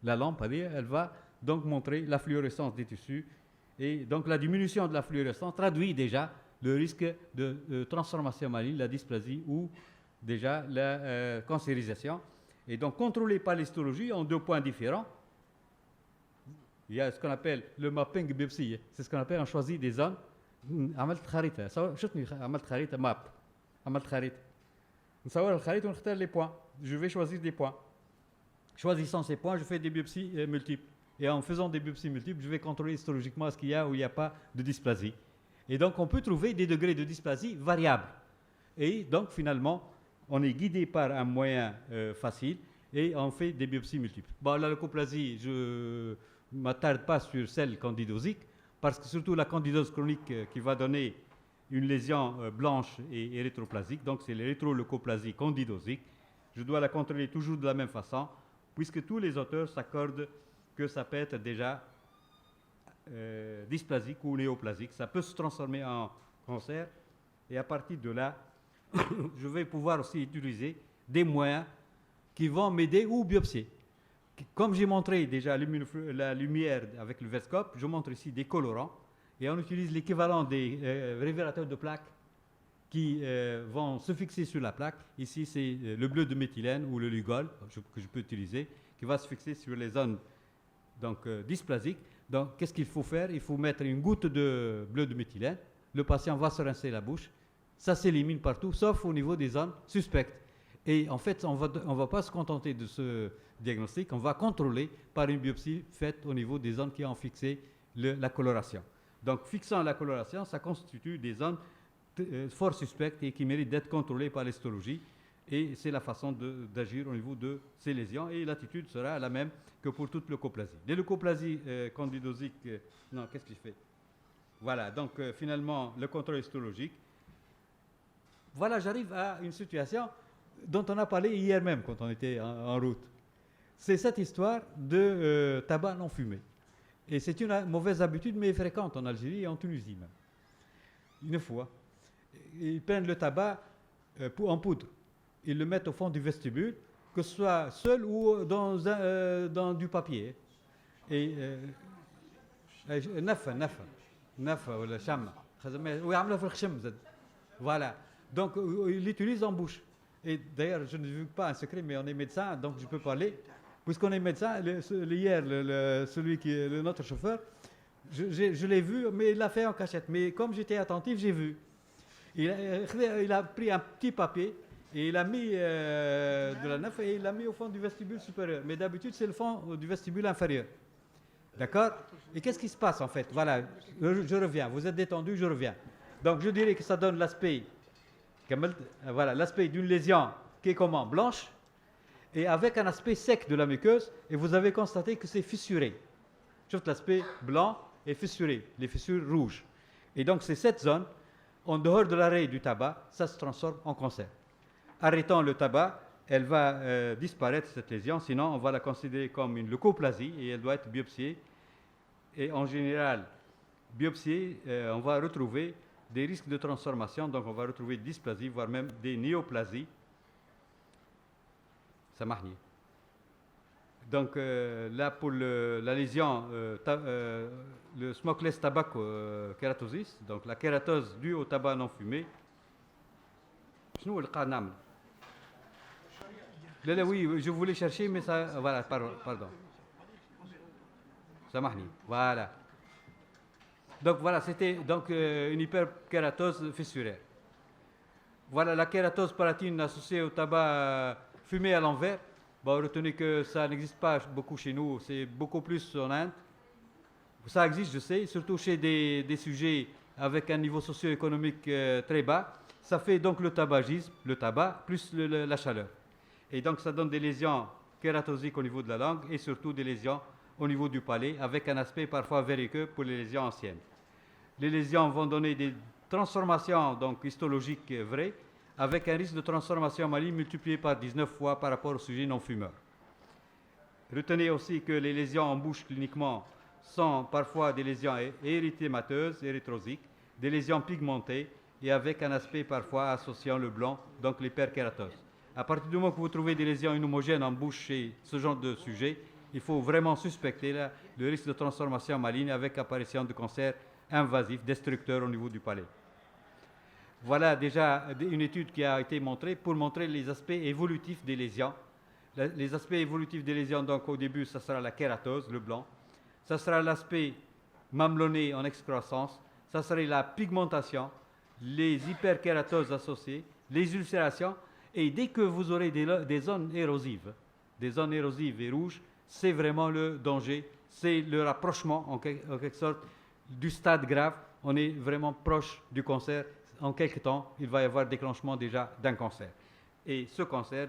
[SPEAKER 2] La lampe, elle va donc montrer la fluorescence des tissus. Et donc, la diminution de la fluorescence traduit déjà le risque de transformation maligne, la dysplasie ou déjà la cancérisation. Et donc, contrôlé par l'histologie en deux points différents. Il y a ce qu'on appelle le mapping biopsie. C'est ce qu'on appelle, on choisit des zones. عملت خريطة شفتني عملت خريطة map عملت خريطة نصور الخريطة ونختار les points. Je vais choisir des points. Choisissant ces points, je fais des biopsies multiples. Et en faisant des biopsies multiples, je vais contrôler histologiquement ce qu'il y a ou il n'y a pas de dysplasie. Et donc, on peut trouver des degrés de dysplasie variables. Et donc, finalement, on est guidé par un moyen facile et on fait des biopsies multiples. Bon, la leucoplasie, je ne m'attarde pas sur celle candidosique, parce que surtout la candidose chronique qui va donner une lésion blanche et érythroplasique, donc c'est l'érythroleucoplasie candidosique, je dois la contrôler toujours de la même façon, puisque tous les auteurs s'accordent que ça peut être déjà dysplasique ou néoplasique, ça peut se transformer en cancer, et à partir de là, je vais pouvoir aussi utiliser des moyens qui vont m'aider ou biopsier. Comme j'ai montré déjà la lumière avec le Velscope, je montre ici des colorants et on utilise l'équivalent des révélateurs de plaques qui vont se fixer sur la plaque. Ici, c'est le bleu de méthylène ou le Lugol que je peux utiliser qui va se fixer sur les zones donc, dysplasiques. Donc, qu'est-ce qu'il faut faire? Il faut mettre une goutte de bleu de méthylène. Le patient va se rincer la bouche. Ça s'élimine partout, sauf au niveau des zones suspectes. Et en fait, on ne va pas se contenter de ce diagnostic, on va contrôler par une biopsie faite au niveau des zones qui ont fixé la coloration. Donc, fixant la coloration, ça constitue des zones fort suspectes et qui méritent d'être contrôlées par l'histologie. Et c'est la façon d'agir au niveau de ces lésions. Et l'attitude sera la même que pour toute leucoplasie. Les leucoplasies candidosiques, non, qu'est-ce que je fais? Voilà, donc finalement, le contrôle histologique. Voilà, j'arrive à une situation dont on a parlé hier même quand on était en route. C'est cette histoire de tabac non fumé. Et c'est une mauvaise habitude, mais fréquente en Algérie et en Tunisie même. Une fois, ils prennent le tabac en poudre. Ils le mettent au fond du vestibule, que ce soit seul ou dans du papier. Et voilà. Donc, ils l'utilisent en bouche. Et d'ailleurs, je ne dis pas un secret, mais on est médecin, donc je peux parler. Puisqu'on est médecin, hier, celui qui est notre chauffeur, je l'ai vu, mais il l'a fait en cachette. Mais comme j'étais attentif, j'ai vu. Il a pris un petit papier et il a mis de la neuf et il l'a mis au fond du vestibule supérieur. Mais d'habitude, c'est le fond du vestibule inférieur. D'accord? Et qu'est-ce qui se passe en fait? Voilà, je reviens. Vous êtes détendu, je reviens. Donc je dirais que ça donne l'aspect, voilà, l'aspect d'une lésion qui est comment? Blanche, et avec un aspect sec de la muqueuse, et vous avez constaté que c'est fissuré. Juste l'aspect blanc et fissuré, les fissures rouges. Et donc c'est cette zone, en dehors de l'arrêt du tabac, ça se transforme en cancer. Arrêtant le tabac, elle va disparaître cette lésion, sinon on va la considérer comme une leucoplasie et elle doit être biopsiée. Et en général, biopsiée, on va retrouver des risques de transformation, donc on va retrouver des dysplasies, voire même des néoplasies. Ça marche. Donc là, pour la lésion, le smokeless tobacco keratosis, donc la kératose due au tabac non fumé. Là, oui, je voulais chercher, mais ça, voilà, pardon. Samahni. Voilà. Donc voilà, c'était donc une hyperkératose fissuraire. Voilà la kératose palatine associée au tabac fumé à l'envers. Bon, retenez que ça n'existe pas beaucoup chez nous, c'est beaucoup plus en Inde. Ça existe, je sais, surtout chez des sujets avec un niveau socio-économique très bas. Ça fait donc le tabagisme, le tabac, plus la chaleur. Et donc ça donne des lésions kératosiques au niveau de la langue et surtout des lésions au niveau du palais, avec un aspect parfois verruqueux pour les lésions anciennes. Les lésions vont donner des transformations donc histologiques vraies, avec un risque de transformation maligne multiplié par 19 fois par rapport au sujet non fumeur. Retenez aussi que les lésions en bouche cliniquement sont parfois des lésions érythémateuses, érythrosiques, des lésions pigmentées et avec un aspect parfois associant le blanc, donc l'hyperkératose. À partir du moment que vous trouvez des lésions inhomogènes en bouche chez ce genre de sujet, il faut vraiment suspecter le risque de transformation maligne avec apparition de cancer invasif, destructeur au niveau du palais. Voilà déjà une étude qui a été montrée pour montrer les aspects évolutifs des lésions. Les aspects évolutifs des lésions, donc au début, ça sera la kératose, le blanc. Ça sera l'aspect mamelonné en excroissance. Ça serait la pigmentation, les hyperkératoses associées, les ulcérations. Et dès que vous aurez des zones érosives et rouges, c'est vraiment le danger, c'est le rapprochement en quelque sorte du stade grave. On est vraiment proche du cancer. En quelque temps, il va y avoir déclenchement déjà d'un cancer. Et ce cancer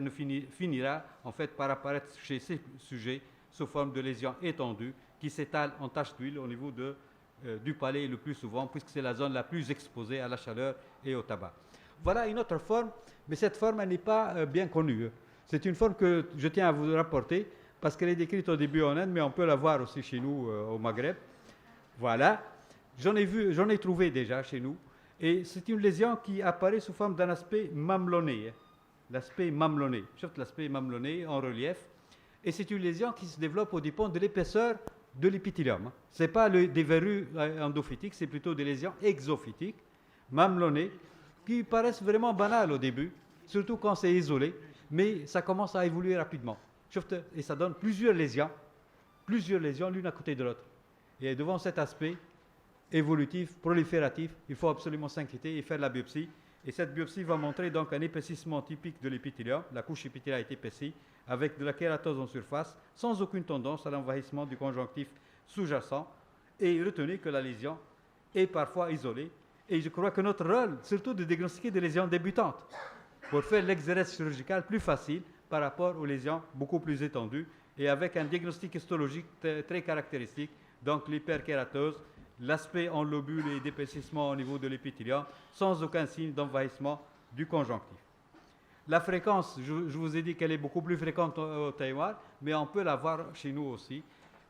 [SPEAKER 2] finira en fait par apparaître chez ces sujets sous forme de lésions étendues qui s'étalent en taches d'huile au niveau du palais le plus souvent, puisque c'est la zone la plus exposée à la chaleur et au tabac. Voilà une autre forme, mais cette forme, elle n'est pas bien connue. C'est une forme que je tiens à vous rapporter, parce qu'elle est décrite au début en Inde, mais on peut la voir aussi chez nous au Maghreb. Voilà. J'en ai trouvé déjà chez nous. Et c'est une lésion qui apparaît sous forme d'un aspect mamelonné. L'aspect mamelonné. Sauf l'aspect mamelonné en relief. Et c'est une lésion qui se développe au dépend de l'épaisseur de l'épithélium. Ce n'est pas des verrues endophytiques, c'est plutôt des lésions exophytiques, mamelonnées, qui paraissent vraiment banales au début, surtout quand c'est isolé, mais ça commence à évoluer rapidement. Et ça donne plusieurs lésions l'une à côté de l'autre. Et devant cet aspect évolutif, prolifératif, il faut absolument s'inquiéter et faire la biopsie. Et cette biopsie va montrer donc un épaississement typique de l'épithélium. La couche épithéliale est épaissie, avec de la kératose en surface, sans aucune tendance à l'envahissement du conjonctif sous-jacent. Et retenez que la lésion est parfois isolée. Et je crois que notre rôle, surtout de diagnostiquer des lésions débutantes, pour faire l'exérèse chirurgicale plus facile par rapport aux lésions beaucoup plus étendues, et avec un diagnostic histologique très caractéristique, donc l'hyperkératose, l'aspect en lobule et d'épaississement au niveau de l'épithélium, sans aucun signe d'envahissement du conjonctif. La fréquence, je vous ai dit qu'elle est beaucoup plus fréquente au Taïwan, mais on peut la voir chez nous aussi.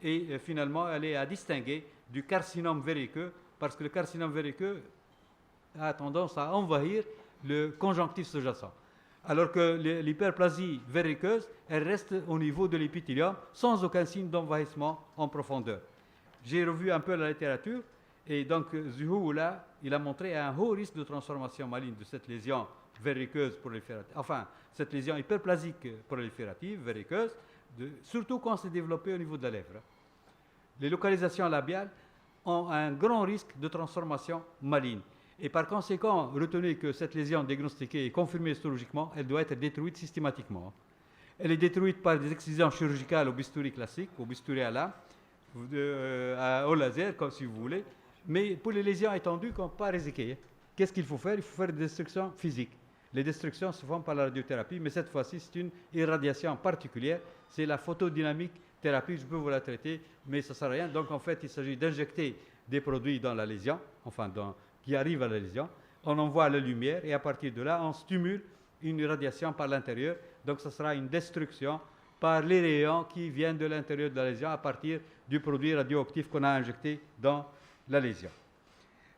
[SPEAKER 2] Et finalement, elle est à distinguer du carcinome verruqueux, parce que le carcinome verruqueux a tendance à envahir le conjonctif sous-jacent. Alors que l'hyperplasie verruqueuse, elle reste au niveau de l'épithélium, sans aucun signe d'envahissement en profondeur. J'ai revu un peu la littérature, et donc Zuhou, là, il a montré un haut risque de transformation maligne de cette lésion verruqueuse proliférative, enfin, cette lésion hyperplasique proliférative, verruqueuse, surtout quand c'est développé au niveau de la lèvre. Les localisations labiales ont un grand risque de transformation maligne. Et par conséquent, retenez que cette lésion diagnostiquée et confirmée histologiquement, elle doit être détruite systématiquement. Elle est détruite par des excisions chirurgicales au bistouri classique, au bistouri à lame, au laser, comme si vous voulez. Mais pour les lésions étendues, qu'on ne peut pas réséquer, qu'est-ce qu'il faut faire? Il faut faire des destructions physiques. Les destructions se font par la radiothérapie, mais cette fois-ci, c'est une irradiation particulière. C'est la photodynamique thérapie, je peux vous la traiter, mais ça ne sert à rien. Donc, en fait, il s'agit d'injecter des produits dans la lésion, qui arrivent à la lésion. On envoie la lumière et à partir de là, on stimule une irradiation par l'intérieur. Donc, ce sera une destruction par les rayons qui viennent de l'intérieur de la lésion à partir du produit radioactif qu'on a injecté dans la lésion.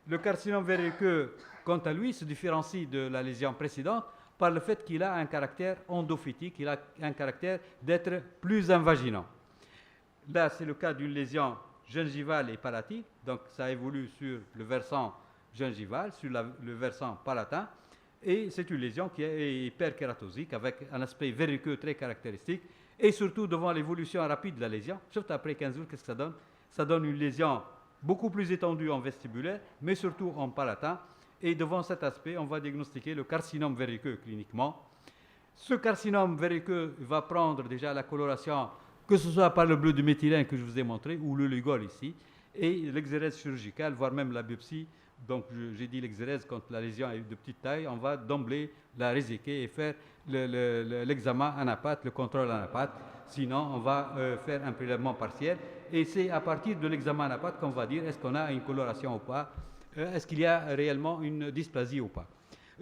[SPEAKER 2] Le carcinome verruqueux, quant à lui, se différencie de la lésion précédente par le fait qu'il a un caractère endophytique, il a un caractère d'être plus invaginant. Là, c'est le cas d'une lésion gingivale et palatine, donc ça évolue sur le versant gingival, sur le versant palatin, et c'est une lésion qui est hyperkératosique avec un aspect verruqueux très caractéristique, et surtout devant l'évolution rapide de la lésion, surtout après 15 jours, qu'est-ce que ça donne? ça donne une lésion beaucoup plus étendue en vestibulaire, mais surtout en palatin. Et devant cet aspect, on va diagnostiquer le carcinome verruqueux cliniquement. Ce carcinome verruqueux va prendre déjà la coloration, que ce soit par le bleu du méthylène que je vous ai montré, ou le Lugol ici, et l'exérèse chirurgicale, voire même la biopsie. Donc j'ai dit l'exérèse, quand la lésion est de petite taille, on va d'emblée la réséquer et faire l'examen anapathe, le contrôle anapathe. Sinon, on va faire un prélèvement partiel. Et c'est à partir de l'examen anapathe qu'on va dire est-ce qu'on a une coloration ou pas, est-ce qu'il y a réellement une dysplasie ou pas.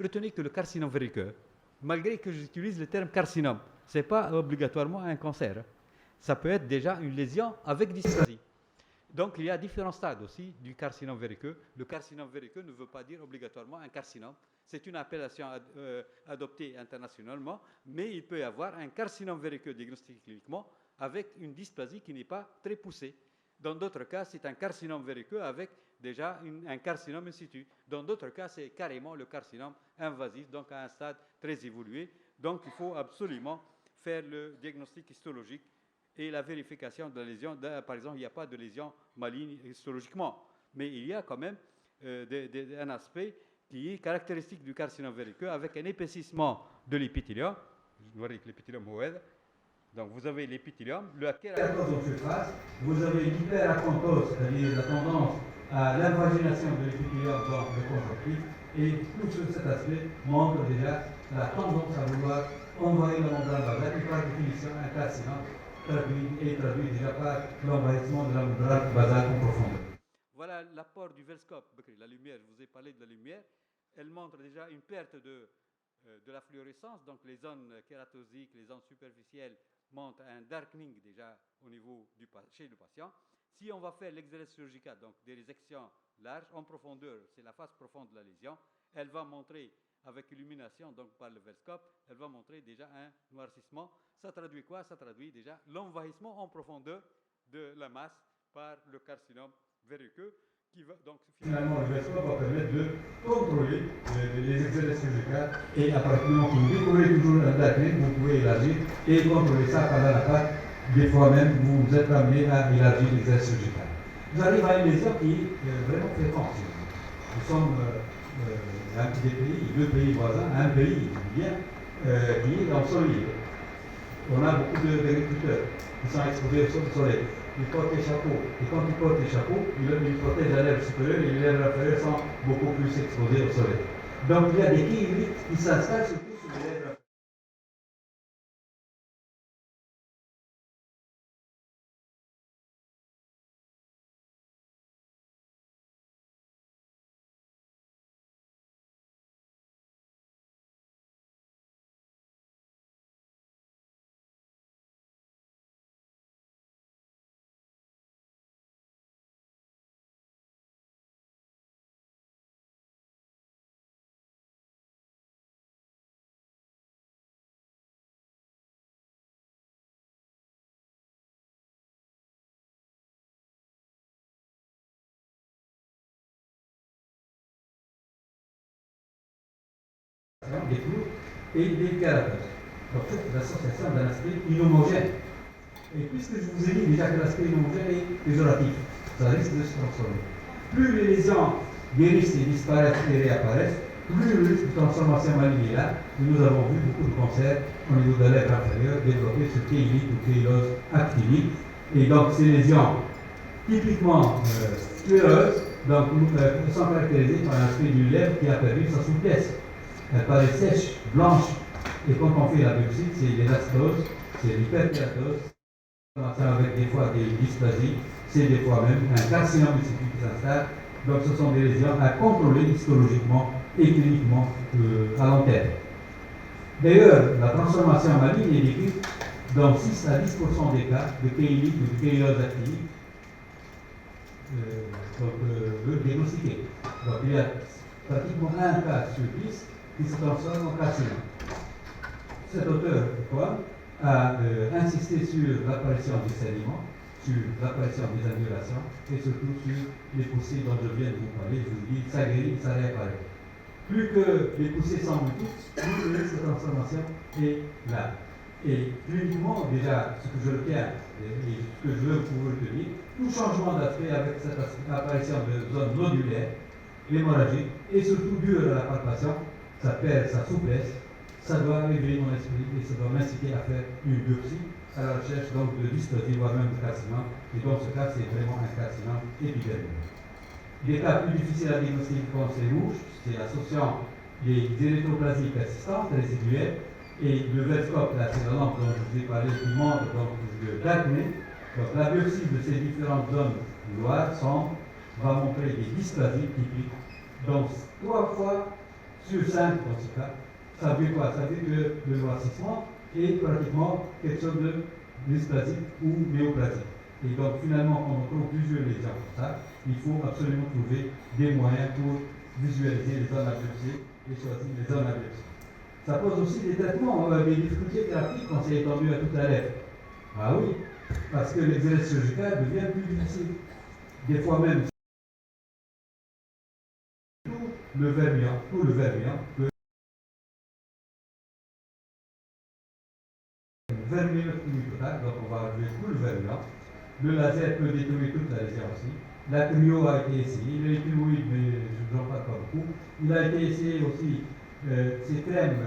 [SPEAKER 2] Retenez que le carcinome verruqueux, malgré que j'utilise le terme carcinome, ce n'est pas obligatoirement un cancer. Ça peut être déjà une lésion avec dysplasie. Donc il y a différents stades aussi du carcinome verruqueux. Le carcinome verruqueux ne veut pas dire obligatoirement un carcinome. C'est une appellation adoptée internationalement, mais il peut y avoir un carcinome verruqueux diagnostiqué cliniquement avec une dysplasie qui n'est pas très poussée. Dans d'autres cas, c'est un carcinome verruqueux avec déjà un carcinome in situ. Dans d'autres cas, c'est carrément le carcinome invasif, donc à un stade très évolué. Donc il faut absolument faire le diagnostic histologique et la vérification de la lésion. Par exemple, il n'y a pas de lésion maligne histologiquement, mais il y a quand même un aspect qui est caractéristique du carcinome verruqueux avec un épaississement de l'épithélium. Je vois avec l'épithélium oued. Donc vous avez l'épithélium, le kératose en surface, vous avez l'hyperacontose, c'est-à-dire la tendance à l'invagination de l'épithélium dans le conjonctif, et tout cet aspect montre déjà la tendance à vouloir envahir la membrane basale, et par définition un carcinome traduit déjà par l'envahissement de la membrane basale en profondeur. Voilà l'apport du Velscope, la lumière, je vous ai parlé de la lumière, elle montre déjà une perte de la fluorescence, donc les zones kératosiques, les zones superficielles montrent un darkening déjà au niveau chez le patient. Si on va faire l'exérèse chirurgicale, donc des résections larges en profondeur, c'est la face profonde de la lésion, elle va montrer avec illumination, donc par le Velscope, elle va montrer déjà un noircissement. Ça traduit quoi? Ça traduit déjà l'envahissement en profondeur de la masse par le carcinome verruqueux. Qui va, donc, finalement, le Velscope va permettre de contrôler les exérèses chirurgicales et à partir du moment où vous découvrez toujours un darkening, vous pouvez élargir et contrôler ça pendant la patte. Des fois même, vous êtes amené à élargir l'exérèse chirurgicale. Vous arrivez à une lésion qui est vraiment fréquente. Nous sommes un des pays, deux pays voisins, un pays bien qui est en soleil. On a beaucoup d'agriculteurs qui sont exposés au soleil. Ils portent des chapeaux. Et quand ils portent des chapeaux, ils protègent la lèvre supérieure et les lèvres inférieures sont beaucoup plus exposées au soleil. Donc il y a des kéilites qui s'installent surtout sur les lèvres inférieures. Des clous et des kératoses. Donc c'est l'association d'un aspect inhomogène. Et puisque je vous ai dit déjà que l'aspect inhomogène est péjoratif, ça risque de se transformer. Plus les lésions guérissent et disparaissent et réapparaissent, plus le risque de transformation maligne est là. Nous avons vu beaucoup de cancers au niveau de la lèvre inférieure développés sur kéylite ou kéylose actinique. Et donc ces lésions typiquement scléreuses sont caractérisées par un aspect d'une lèvre qui a perdu sa souplesse. Elle paraît sèche, blanche, et quand on fait la biopsie, c'est l'élastose, c'est l'hyperkératose, avec des fois des dysplasies, c'est des fois même un carcinome qui s'installe. Donc ce sont des lésions à contrôler histologiquement et cliniquement à long terme. D'ailleurs, la transformation maligne est décrite dans 6 à 10% des cas de kéylite ou de kéylose actinique diagnostiqués. Donc il y a pratiquement un cas sur 10 qui se transforme en carcinome. Cet auteur, a insisté sur l'apparition du saignement, sur l'apparition des annulations et surtout sur les poussées dont je viens de vous parler. Je vous dis, ça guérit, ça réapparaît. Plus que les poussées sont multiples, plus le risque de transformation est là.
[SPEAKER 3] Et cliniquement, déjà, ce que je retiens et ce que je veux pour vous retenir, tout changement d'aspect avec cette apparition de zones nodulaires, hémorragiques, et surtout dû à la palpation, ça perd sa souplesse, ça doit réveiller mon esprit et ça doit m'inciter à faire une biopsie à la recherche donc de dysplasie, voire même de carcinome. Et dans ce cas, c'est vraiment un carcinome épidermique. Les cas plus difficiles à diagnostiquer quand c'est rouge, c'est associant les érythroplasies persistantes, résiduelles, et le Vetscope, là, c'est la lampe dont je vous ai parlé, qui montre donc le d'acné. Donc la biopsie de ces différentes zones noires va montrer des dysplasies typiques. Donc 3 fois sur 5 dans ce cas. Ça veut quoi? Ça veut que le noircissement est pratiquement quelque chose de dysplasique ou néoplasique. Et donc finalement, quand on trouve plusieurs lésions comme ça, il faut absolument trouver des moyens pour visualiser les zones à biopsier et choisir les zones à biopsier. Ça pose aussi des traitements, des difficultés thérapeutiques quand c'est étendu à toute la lèvre. Ah oui, parce que l'exercice chirurgical devient plus difficile. Des fois même, tout le vermillon peut vermillotomie totale, donc on va enlever tout le vermillon. Le laser peut détruire toute la lésion aussi. La cryo a été essayée, le thyroïde, mais je n'en parle pas beaucoup. Il a été essayé aussi ces crèmes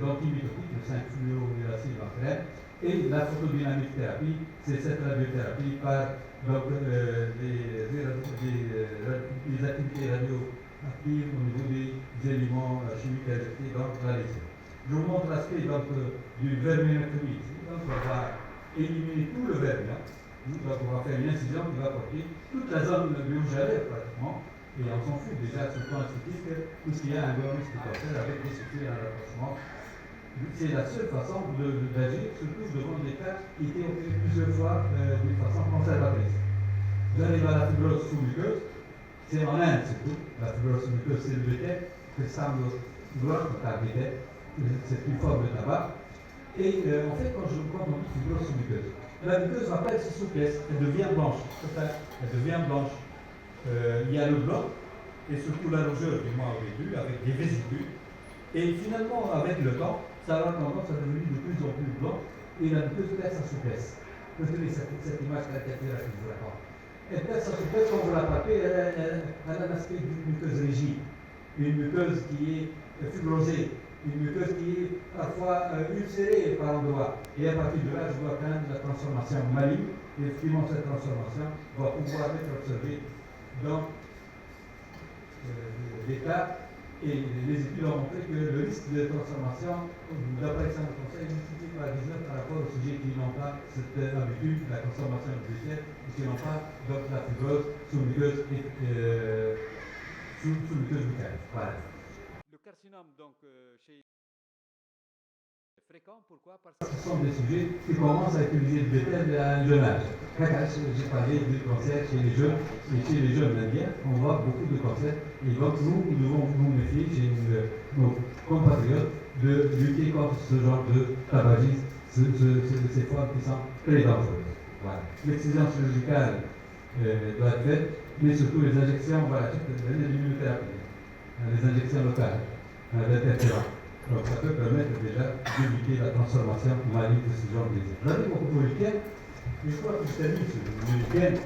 [SPEAKER 3] d'antibiotiques, le 5-fluoruracil en crème, et la photodynamique thérapie, c'est cette radiothérapie par donc, les activités radioactives au niveau des éléments chimiques injectés dans la lésion. Je vous montre l'aspect du verminectomie ici. Donc on va éliminer tout le vermin. Donc on va faire une incision qui va porter toute la zone du rouge à lèvres pratiquement. Et on s'en fout déjà sur le plan esthétique, puisqu'il y a un gouvernement qui peut faire avec des structures à rapprochement. C'est la seule façon d'agir, surtout devant des cas qui étaient opérés plusieurs fois d'une façon conservatrice. Vous arrivez à la fibrose sous-muqueuse, c'est en Inde surtout. La fibrose sous-muqueuse, c'est le bétet, qui semble gloire par bétet, c'est une forme de tabac. Et en fait, quand on dit fibrose sous-muqueuse, la muqueuse va perdre sa souplesse, elle devient blanche. Elle devient blanche. Il y a le blanc, et surtout la rougeur du mois au début, avec des vésicules. Et finalement, avec le temps, ça va tendance à devenir de plus en plus blanc, et la muqueuse perd sa souplesse. Retenez cette image caricaturaire que je vous raconte. Elle perd sa souplesse, quand vous la palpez, elle a l'aspect d'une muqueuse rigide, une muqueuse qui est fibrosée, une muqueuse qui est parfois ulcérée par endroits. Et à partir de là, je dois craindre la transformation maligne, et effectivement, cette transformation va pouvoir être observée dans des cas, et les études ont montré que le risque de transformation d'apparition de cancer est multiplié par 19 par rapport aux sujets qui n'ont pas cette habitude, la consommation de gluten, et qui n'ont pas donc la fibrose sous-muqueuse buccale. Voilà. Le carcinome, donc, chez fréquent, pourquoi? Parce que ce sont des sujets qui commencent à utiliser le bétel à un jeune âge. J'ai parlé du cancer chez les jeunes, et chez les jeunes indiens, on voit beaucoup de cancers. Et donc nous devons nous méfier chez nos compatriotes de lutter contre ce genre de tabagisme, ces formes qui sont très dangereuses. Voilà. L'excision chirurgicale doit être faite, mais surtout les injections, voilà, l'immunothérapie, les injections locales, d'interférents. Donc ça peut permettre déjà d'éviter la transformation maligne de ce genre de lésions. J'arrive au lichen, mais je crois que je termine sur le lichen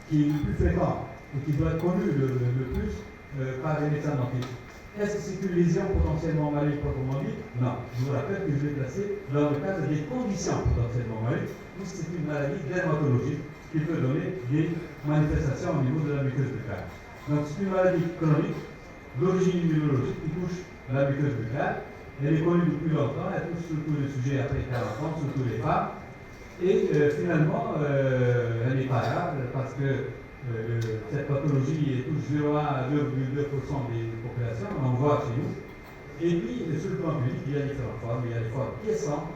[SPEAKER 3] qui est le plus fréquent et qui doit être connu le plus par les médecins dentistes. Est-ce que c'est une lésion potentiellement maligne proprement dit? Non. Je vous rappelle que je l'ai placé dans le cadre des conditions potentiellement malignes, puisque c'est une maladie dermatologique qui peut donner des manifestations au niveau de la muqueuse buccale. Donc c'est une maladie chronique d'origine immunologique qui touche la muqueuse buccale. Elle est connue depuis longtemps, elle touche surtout les sujets après 40 ans, surtout les femmes. Et finalement, elle n'est pas rare parce que cette pathologie touche 0,1 à 2,2% des populations, on en voit chez nous. Et puis, sur le plan clinique, il y a différentes formes. Il y a les formes quiescentes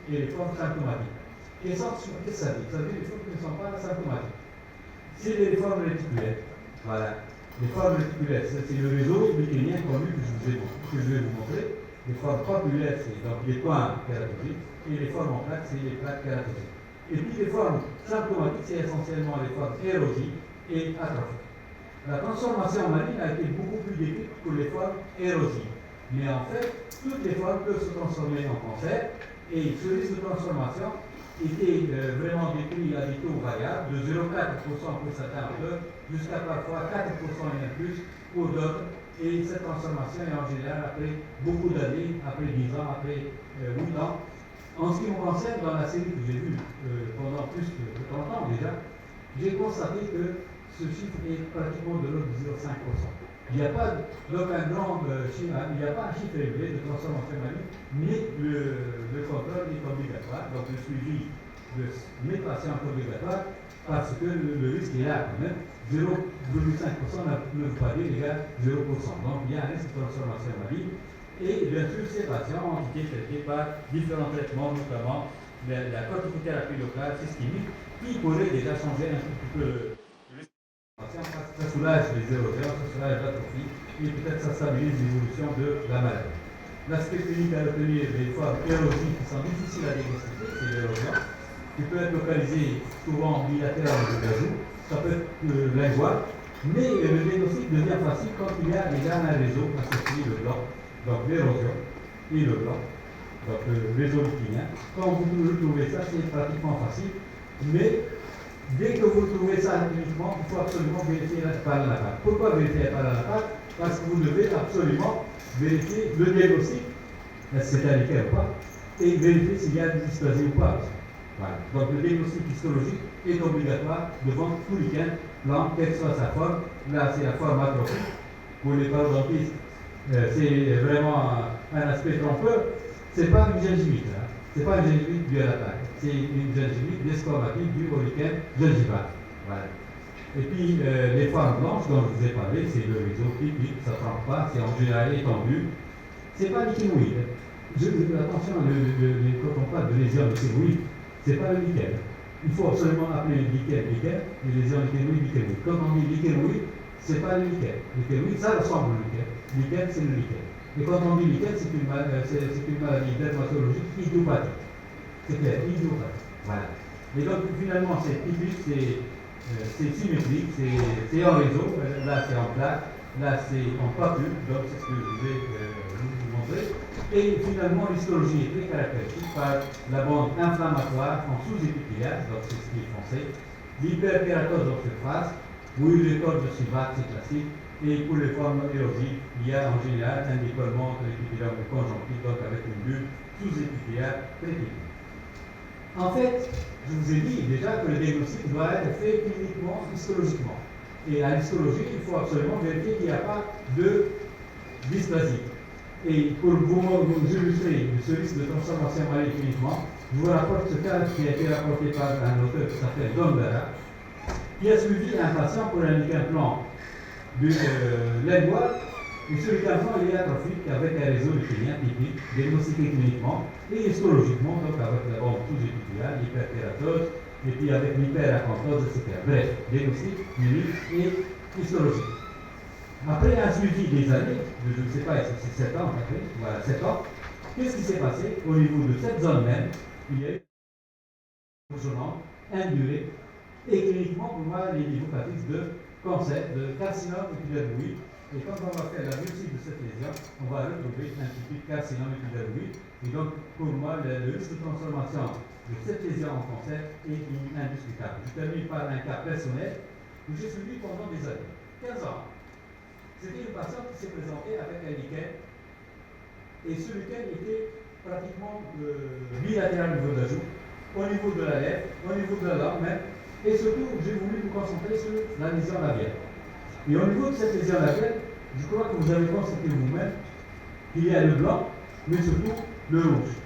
[SPEAKER 3] et les formes symptomatiques. Quiescentes, qu'est-ce que ça veut dire? Ça veut dire les formes qui ne sont pas symptomatiques. C'est les formes réticulaires. Voilà. Les formes réticulaires, c'est le réseau mycénien connu que je vais vous montrer. Les formes papulaires, c'est donc les points kératogènes, et les formes en plaques, c'est les plaques kératogènes. Et puis les formes symptomatiques, c'est essentiellement les formes érosives et atrophiques. La transformation maligne a été beaucoup plus décrite que les formes érosives. Mais en fait, toutes les formes peuvent se transformer en cancer, Et ce risque de transformation était vraiment décrit à des taux variables de 0,4% pour certains auteurs jusqu'à parfois 4% et même plus pour d'autres. Et cette transformation est en général après beaucoup d'années, après 10 ans, après 8 ans. En ce qui me concerne, dans la série que j'ai vue pendant plus de 30 ans déjà, j'ai constaté que ce chiffre est pratiquement de l'ordre de 0,5%. Il n'y a pas d'aucun grand chiffre, il n'y a pas un chiffre élevé de transformation maligne, mais le contrôle est obligatoire, donc le suivi de mes patients est obligatoire parce que le risque est là quand même. 0,5% ne veut pas dire égal 0%. Donc il y a un risque de transformation maligne. Et bien sûr, ces patients ont été traités par différents traitements, notamment la corticothérapie locale systémique, qui pourrait déjà changer un tout petit peu le risque de transformation. Ça soulage les érosions, ça soulage l'atrophie, et peut-être ça stabilise l'évolution de la maladie. L'aspect clinique à retenir des formes érosives qui sont difficiles à diagnostiquer, c'est l'érosion, qui peut être localisée souvent bilatéralement de la joue, ça peut être lingual, mais le diagnostic devient facile quand il y a déjà un réseau associé le blanc, donc l'érosion et le blanc, donc le réseau liquidien. Quand vous trouvez ça, c'est pratiquement facile, mais dès que vous trouvez ça uniquement, il faut absolument vérifier par la part. Pourquoi vérifier par la part? Parce que vous devez absolument vérifier le diagnostic, est-ce que c'est indiqué ou pas, et vérifier s'il y a une dysplasie ou pas. Voilà. Donc le diagnostic histologique est obligatoire devant tout lichen blanc, quelle que soit sa forme. Là, c'est la forme atrophique. Pour les parodontistes, c'est vraiment un aspect trompeur. Ce n'est pas une gingivite, hein. Ce n'est pas une gingivite due à l'attaque. C'est une gingivite desquamatique due au lichen gingival. Voilà. Et puis, les formes blanches dont je vous ai parlé, c'est le réseau typique, ça ne trempe pas, c'est en général étendu. Ce n'est pas lichenoïde. Attention, quand on parle de lésion lichenoïde, ce n'est pas le lichen. Il faut absolument appeler le lichen, les lésions lichénoïdes. Quand on dit lichenoïde, ce n'est pas le lichen. Lichenoïde, ça ressemble au lichen. Lichen, c'est le lichen. Et quand on dit lichen, c'est une maladie dermatologique idiopathique. C'est clair, idiopathique. Voilà. Et donc, finalement, c'est typique, c'est symétrique, c'est en réseau. Là, c'est en plaque. Là, c'est en papule. Donc, c'est ce que je vais vous montrer. Et finalement, l'histologie est très caractéristique par la bande inflammatoire en sous-épithélien, donc c'est ce qui est foncé, l'hyperkératose en surface, oui, les cordes de Silvat, c'est classique, et pour les formes érosives, il y a en général un décollement entre l'épithélium et le conjonctif, donc avec une bulle sous-épithéliale très petite. En fait, je vous ai dit déjà que le diagnostic doit être fait cliniquement, histologiquement. Et à l'histologie, il faut absolument vérifier qu'il n'y a pas de dysplasie. Et pour vous illustrer ce risque de transformation maligne cliniquement, je vous rapporte ce cas qui a été rapporté par un auteur qui s'appelle Don Berra, qui a suivi un patient pour un implant de lingual, et ce implant il est atrophique avec un réseau lichénien typique, diagnostiqué cliniquement et histologiquement, donc avec la bande sous-épithélale, l'hyperkératose, et puis avec l'hyperacantose, etc. Bref, diagnostic clinique et histologique. Après un suivi des années, je ne sais pas si c'est 7 ans après, voilà 7 ans, qu'est-ce qui s'est passé au niveau de cette zone même? Il y a eu une bourgeonnement, induré, et cliniquement, pour moi, les niveaux pratiques de cancer, de carcinome épidermoïde. Et quand on va faire la biopsie de cette lésion, on va retrouver un typique carcinome épidermoïde. Et donc, pour moi, le risque de transformation de cette lésion en cancer est indiscutable. Je termine par un cas personnel que j'ai suivi pendant des années, 15 ans. C'était une patiente qui s'est présentée avec un lichen, et ce lichen était pratiquement bilatéral au niveau de la joue, au niveau de la lèvre, au niveau de la langue même, et surtout, j'ai voulu me concentrer sur la lésion labiale. Et au niveau de cette lésion labiale, je crois que vous avez constaté vous-même qu'il y a le blanc, mais surtout le rouge.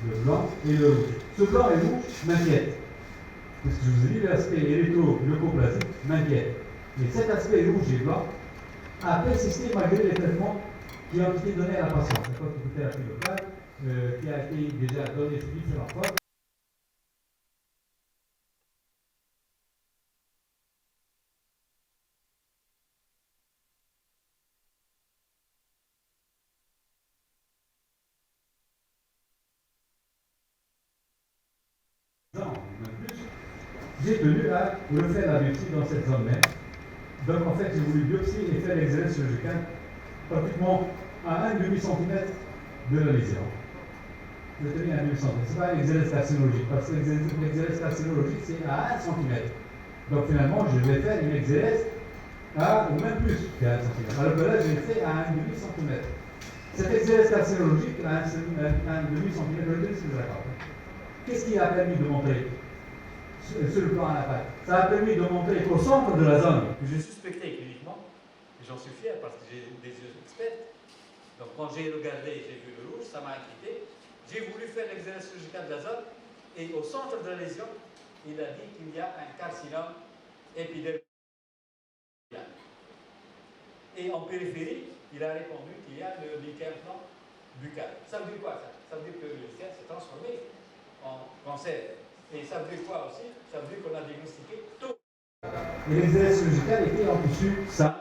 [SPEAKER 3] Le blanc et le rouge. Ce blanc et rouge m'inquiète. Parce que je vous ai dit, l'aspect érythro-leucoplasique m'inquiète. Mais cet aspect rouge et blanc a persisté malgré les traitements qui ont été donnés à la patiente. La corticothérapie locale, qui a été déjà donnée sous différentes formes. J'ai tenu à refaire la biopsie dans cette zone même. Donc en fait, j'ai voulu biopsier et faire l'exercice chirurgical pratiquement à 1,5 cm de la lésion. retenez à 1 cm. Ce n'est pas une exérèse carcinologique, parce que l'exérèse carcinologique, c'est à 1 cm. Donc finalement, je vais faire une exérèse à, ou même plus qu'à 1 cm. Alors que là, je l'ai fait à 1,5 cm. Cette exérèse carcinologique à 1,5 cm, retenez ce que je raconte. Qu'est-ce qui a permis de montrer sur le plan anatomique? Ça a permis de montrer qu'au centre de la zone, que je suspectais cliniquement, et j'en suis fier parce que j'ai des yeux experts. Donc quand j'ai regardé, j'ai vu le rouge, ça m'a inquiété. J'ai voulu faire l'exérèse chirurgicale de la zone, et au centre de la lésion, il a dit qu'il y a un carcinome épidermique. Et en périphérie, il a répondu qu'il y a le lichen plan buccal. Ça veut dire quoi ça? Ça veut dire que le lichen s'est transformé en cancer. Et ça veut dire quoi aussi? Ça veut dire qu'on a diagnostiqué tôt. Et l'exérèse chirurgicale était en tissu sain.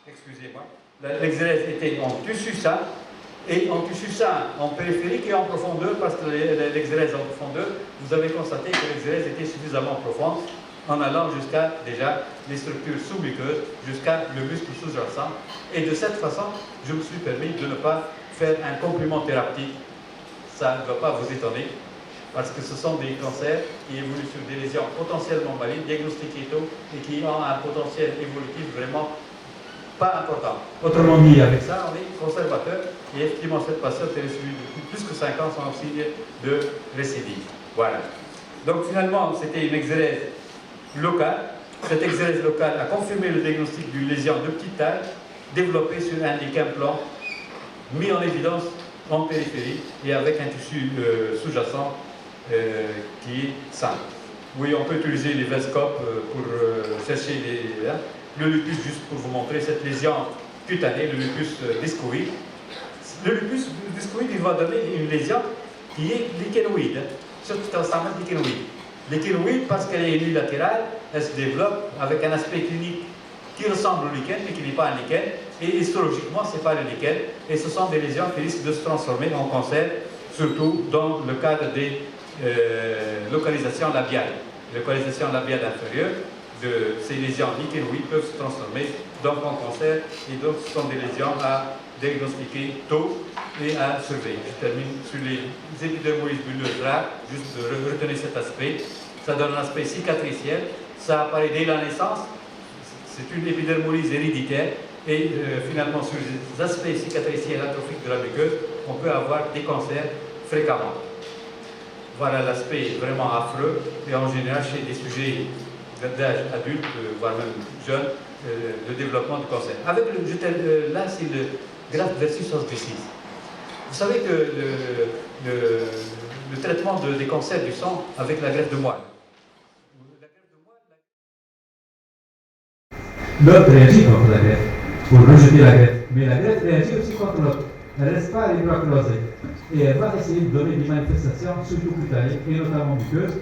[SPEAKER 3] Excusez-moi. L'exérèse était en tissu sain, et en tissu sain, en périphérique et en profondeur, parce que l'exérèse en profondeur, vous avez constaté que l'exérèse était suffisamment profonde, en allant jusqu'à déjà les structures sous-muqueuses, jusqu'à le muscle sous-jacent. Et de cette façon, je me suis permis de ne pas faire un complément thérapeutique. Ça ne doit pas vous étonner, parce que ce sont des cancers qui évoluent sur des lésions potentiellement malignes, diagnostiquées tôt, et qui ont un potentiel évolutif vraiment pas important. Autrement dit, avec ça, on est conservateur, et effectivement, cette patiente est suivie depuis plus que 5 ans sans signe de récidive. Voilà. Donc finalement, c'était une exérèse locale. Cette exérèse locale a confirmé le diagnostic d'une lésion de petite taille, développée sur un lichen plan, mis en évidence en périphérie, et avec un tissu sous-jacent qui est sain. Oui, on peut utiliser les vescopes pour chercher le lupus, juste pour vous montrer cette lésion cutanée, le lupus discoïde. Le lupus discoïde, il va donner une lésion qui est lichénoïde, surtout ensemble lichénoïde. Lichénoïde, parce qu'elle est unilatérale, elle se développe avec un aspect clinique qui ressemble au lichen, mais qui n'est pas un lichen, et histologiquement, ce n'est pas le lichen, et ce sont des lésions qui risquent de se transformer en cancer, surtout dans le cadre des localisations labiales. Les localisations labiales inférieures de ces lésions lichénoïdes peuvent se transformer donc en cancer, et donc ce sont des lésions à diagnostiquer tôt et à surveiller. Je termine sur les épidermoïdes bulleuses rares, juste de retenir cet aspect. Ça donne un aspect cicatriciel, ça apparaît dès la naissance, c'est une épidermolyse héréditaire, et finalement sur les aspects cicatriciels atrophiques de la muqueuse, on peut avoir des cancers fréquemment. Voilà l'aspect vraiment affreux, et en général chez des sujets d'âge adulte, voire même jeune, le développement du cancer. Avec là, c'est le graft versus osmosis. Vous savez que le traitement des cancers du sang avec la greffe de moelle. L'autre réagit contre la greffe pour rejeter la greffe, mais la greffe réagit aussi contre l'autre. Elle ne reste pas à l'hydrochlorosée, et elle va essayer de donner des manifestations, surtout cutanées, et notamment muqueuses.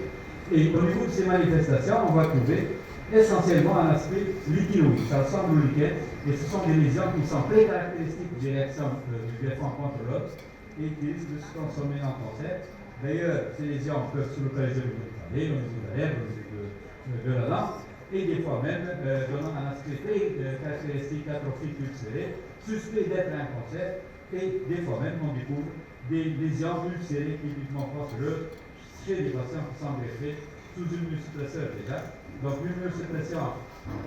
[SPEAKER 3] Et au niveau de ces manifestations, on va trouver essentiellement un aspect lichinoïde. Ça ressemble au lichen, et ce sont des lésions qui sont très caractéristiques des réactions du greffon contre l'autre, et qui risquent de se transformer en cancer. D'ailleurs, ces lésions peuvent se localiser au niveau du palais, au niveau de la lèvre, au niveau de la langue, et des fois même donnant un aspect très caractéristique atrophique ulcéré, suspect d'être un cancer, et des fois même on découvre des lésions ulcérées typiquement cancéreuses chez des patients qui sont greffés sous immunosuppresseur déjà. Donc l'immunosuppression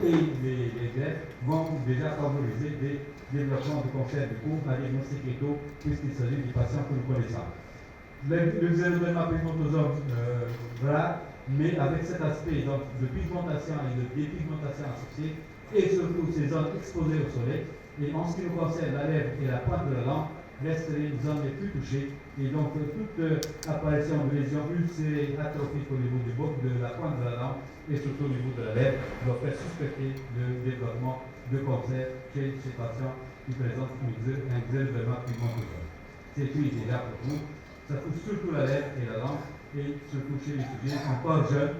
[SPEAKER 3] et les greffes vont déjà favoriser des développements de cancer du cou à diagnostiquer tôt, puisqu'il s'agit des patients que nous connaissons. Le xéroderma pigmentosum rare, mais avec cet aspect donc, de pigmentation et de dépigmentation associée, et surtout ces zones exposées au soleil. Et en ce qui nous concerne, la lèvre et la pointe de la langue resteraient les zones les plus touchées. Et donc toute apparition de lésions ulcérées atrophiques au niveau du bord, de la pointe de la langue et surtout au niveau de la lèvre doit faire suspecter le développement de cancer chez ces patients qui présentent un xéroderma pigmentosum. C'est tout déjà pour vous. Ça touche surtout la lèvre et la langue, et surtout chez les sujets encore jeunes.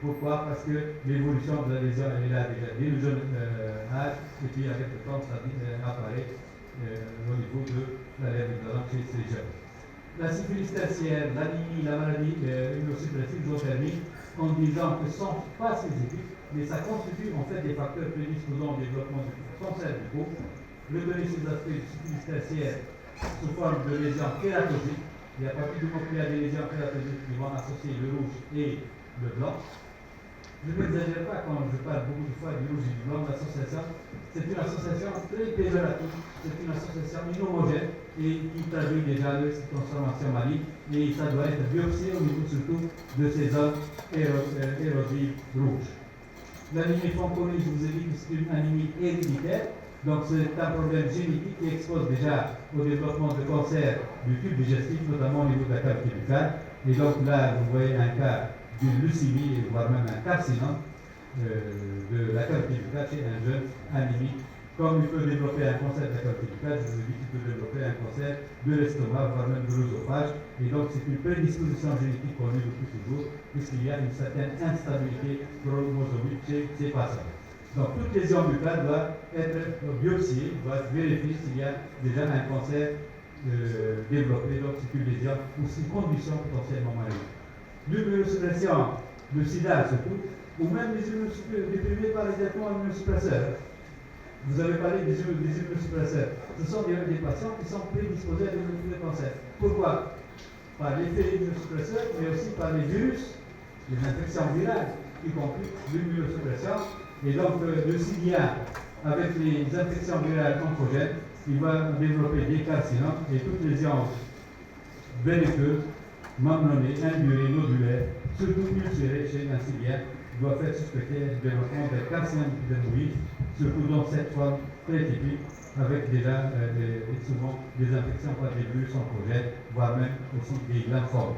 [SPEAKER 3] Pourquoi? Parce que l'évolution de la lésion, elle est là déjà dès le jeune âge, et puis avec le temps, ça apparaît au niveau de la lèvre et de la langue chez ces jeunes. La syphilis tertiaire, l'anémie, la maladie immunosuppressive sont permis en disant que ce ne sont pas spécifiques, mais ça constitue en fait des facteurs prédisposant au développement du cancer du cou. Retenez ces aspects de syphilis tertiaire sous forme de lésions kératosiques, Et à partir du moment qu'il y a des lésions kératogènes qui vont associer le rouge et le blanc, je n'exagère pas quand je parle beaucoup de fois du rouge et du blanc, l'association, c'est une association très péjorative, c'est une association inhomogène et qui traduit déjà les transformations maligne et ça doit être biopsié au niveau surtout de ces zones érosives rouges. L'anémie fanconique, je vous ai dit que c'est une anémie héréditaire, donc c'est un problème génétique qui expose déjà au développement de cancer du tube digestif, notamment au niveau de la cavité buccale. Et donc là, vous voyez un cas d'une leucémie, voire même un carcinome de la cavité buccale chez un jeune anémique. Comme il peut développer un cancer de la cavité buccale, je vous ai dit qu'il peut développer un cancer de l'estomac, voire même de l'œsophage. Et donc c'est une prédisposition génétique connue depuis toujours, puisqu'il y a une certaine instabilité chromosomique chez ces patients. Donc toute lésion buccale doit être biopsiée, doit être vérifiée s'il y a déjà un cancer développé. Donc c'est une lésion ou c'est une condition potentiellement maligne. L'immunosuppression, le sida surtout, ou même les déprimés par les traitements immunosuppresseurs. Vous avez parlé des immunosuppresseurs. Ce sont des patients qui sont prédisposés à développer le cancer. Pourquoi? Par l'effet immunosuppresseur, mais aussi par les virus, les infections virales, y compris l'immunosuppression. Et donc, le SIDA, avec les infections virales oncogènes, il va développer des carcinomes et toutes les lésions belliqueuses, mamnonnées, indurées, nodulaires, surtout ulcérées chez un SIDA, doivent faire suspecter le développement des carcinomes épidermoïdes, surtout dans cette forme très typique, avec déjà souvent des infections par des virus oncogènes, voire même aussi des lymphomes,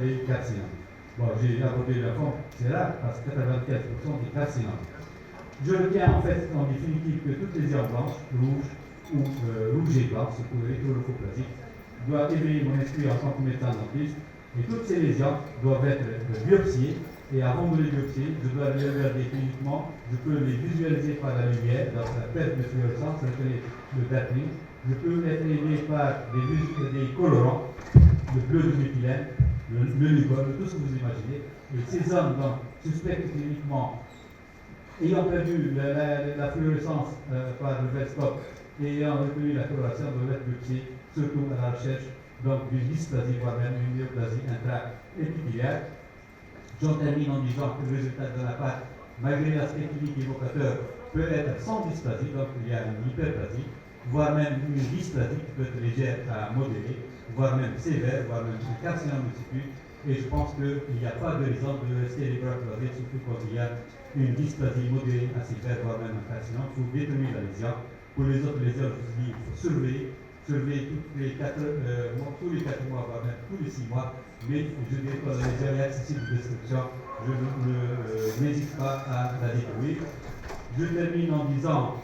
[SPEAKER 3] les carcinomes. Bon, j'ai abordé le lymphomes, c'est rare, parce que 95% des carcinomes. Je retiens en fait en définitive que toutes les lésions blanches, rouges ou rouges et blancs, surtout rétro-leucoplasiques, doivent éveiller mon esprit en tant que médecin dentiste, et toutes ces lésions doivent être biopsiées. Et avant de les biopsier, je dois les regarder cliniquement, je peux les visualiser par la lumière, dans la perte de fluorescence, le dappling. Je peux être aidé par des colorants, le bleu de méthylène, le lugol, tout ce que vous imaginez. Et ces hommes donc, suspectés cliniquement, ayant perdu la fluorescence par le Velscope et ayant retenu la coloration, doivent être biopsiés, surtout à la recherche d'une dysplasie, voire même une néoplasie intra-épithéliale. J'en termine en disant que le résultat de la pâte, malgré l'aspect clinique évocateur, peut être sans dysplasie, donc il y a une hyperplasie, voire même une dysplasie qui peut être légère à modérée, voire même sévère, voire même un carcinome multipute. Et je pense qu'il n'y a pas de raison de rester les bras croisés, surtout quand il y a une dysplasie modérée à sévère, voire même un carcinome. Il faut déterminer la lésion. Pour les autres lésions, je vous dis, il faut surveiller tous les 4 mois, voire même tous les 6 mois. Mais je dirais que la lésion est accessible de destruction, je n'hésite pas à la détruire. Je termine en disant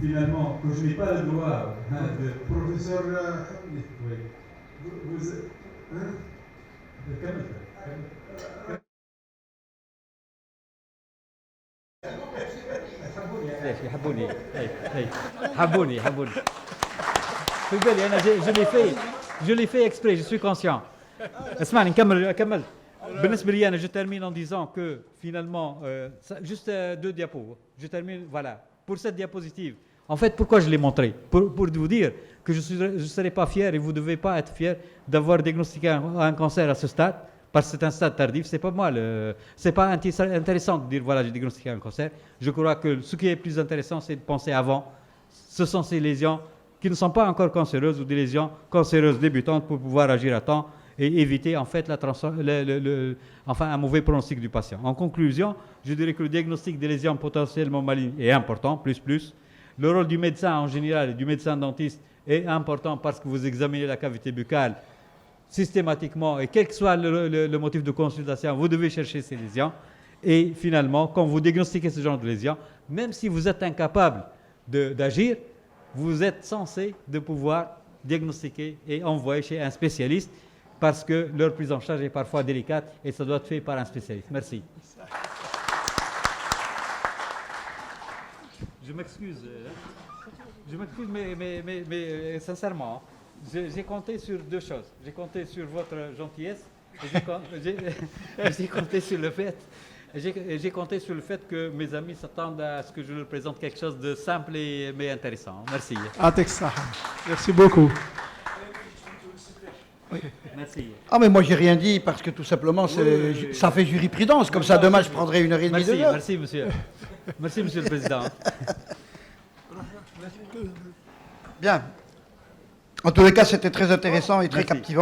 [SPEAKER 3] finalement que je n'ai pas le droit de.
[SPEAKER 4] Professeur,
[SPEAKER 3] Oui.
[SPEAKER 4] vous hein?
[SPEAKER 2] يحبوني حبوني في بالي انا je l'ai fait exprès, je suis conscient. اسمعني نكمل بالنسبه لي انا je termine en disant que finalement juste 2 diapos. Je termine voilà pour cette diapositive. En fait, pourquoi je l'ai montré pour vous dire que je ne serai pas fier et vous ne devez pas être fier d'avoir diagnostiqué un cancer à ce stade, parce que c'est un stade tardif. C'est pas moi, c'est pas intéressant de dire voilà j'ai diagnostiqué un cancer. Je crois que ce qui est plus intéressant, c'est de penser avant. Ce sont ces lésions qui ne sont pas encore cancéreuses ou des lésions cancéreuses débutantes pour pouvoir agir à temps et éviter en fait un mauvais pronostic du patient. En conclusion, je dirais que le diagnostic des lésions potentiellement malignes est important, plus. Le rôle du médecin en général et du médecin dentiste est important parce que vous examinez la cavité buccale systématiquement et quel que soit le motif de consultation, vous devez chercher ces lésions. Et finalement, quand vous diagnostiquez ce genre de lésions, même si vous êtes incapable d'agir, vous êtes censé de pouvoir diagnostiquer et envoyer chez un spécialiste parce que leur prise en charge est parfois délicate et ça doit être fait par un spécialiste. Merci. Je m'excuse, mais sincèrement, j'ai compté sur 2 choses. J'ai compté sur votre gentillesse et j'ai compté sur le fait. J'ai compté sur le fait que mes amis s'attendent à ce que je leur présente quelque chose de simple mais intéressant. Merci.
[SPEAKER 4] Atek Saha. Merci beaucoup.
[SPEAKER 2] Merci.
[SPEAKER 5] Ah mais moi j'ai rien dit parce que tout simplement ça fait jurisprudence. Comme ça demain je prendrai 1h30,
[SPEAKER 2] Merci,
[SPEAKER 5] 2 heures.
[SPEAKER 2] merci, monsieur. Merci, monsieur le président.
[SPEAKER 5] Bien. En tous les cas, c'était très intéressant et très
[SPEAKER 2] Merci.
[SPEAKER 5] captivant.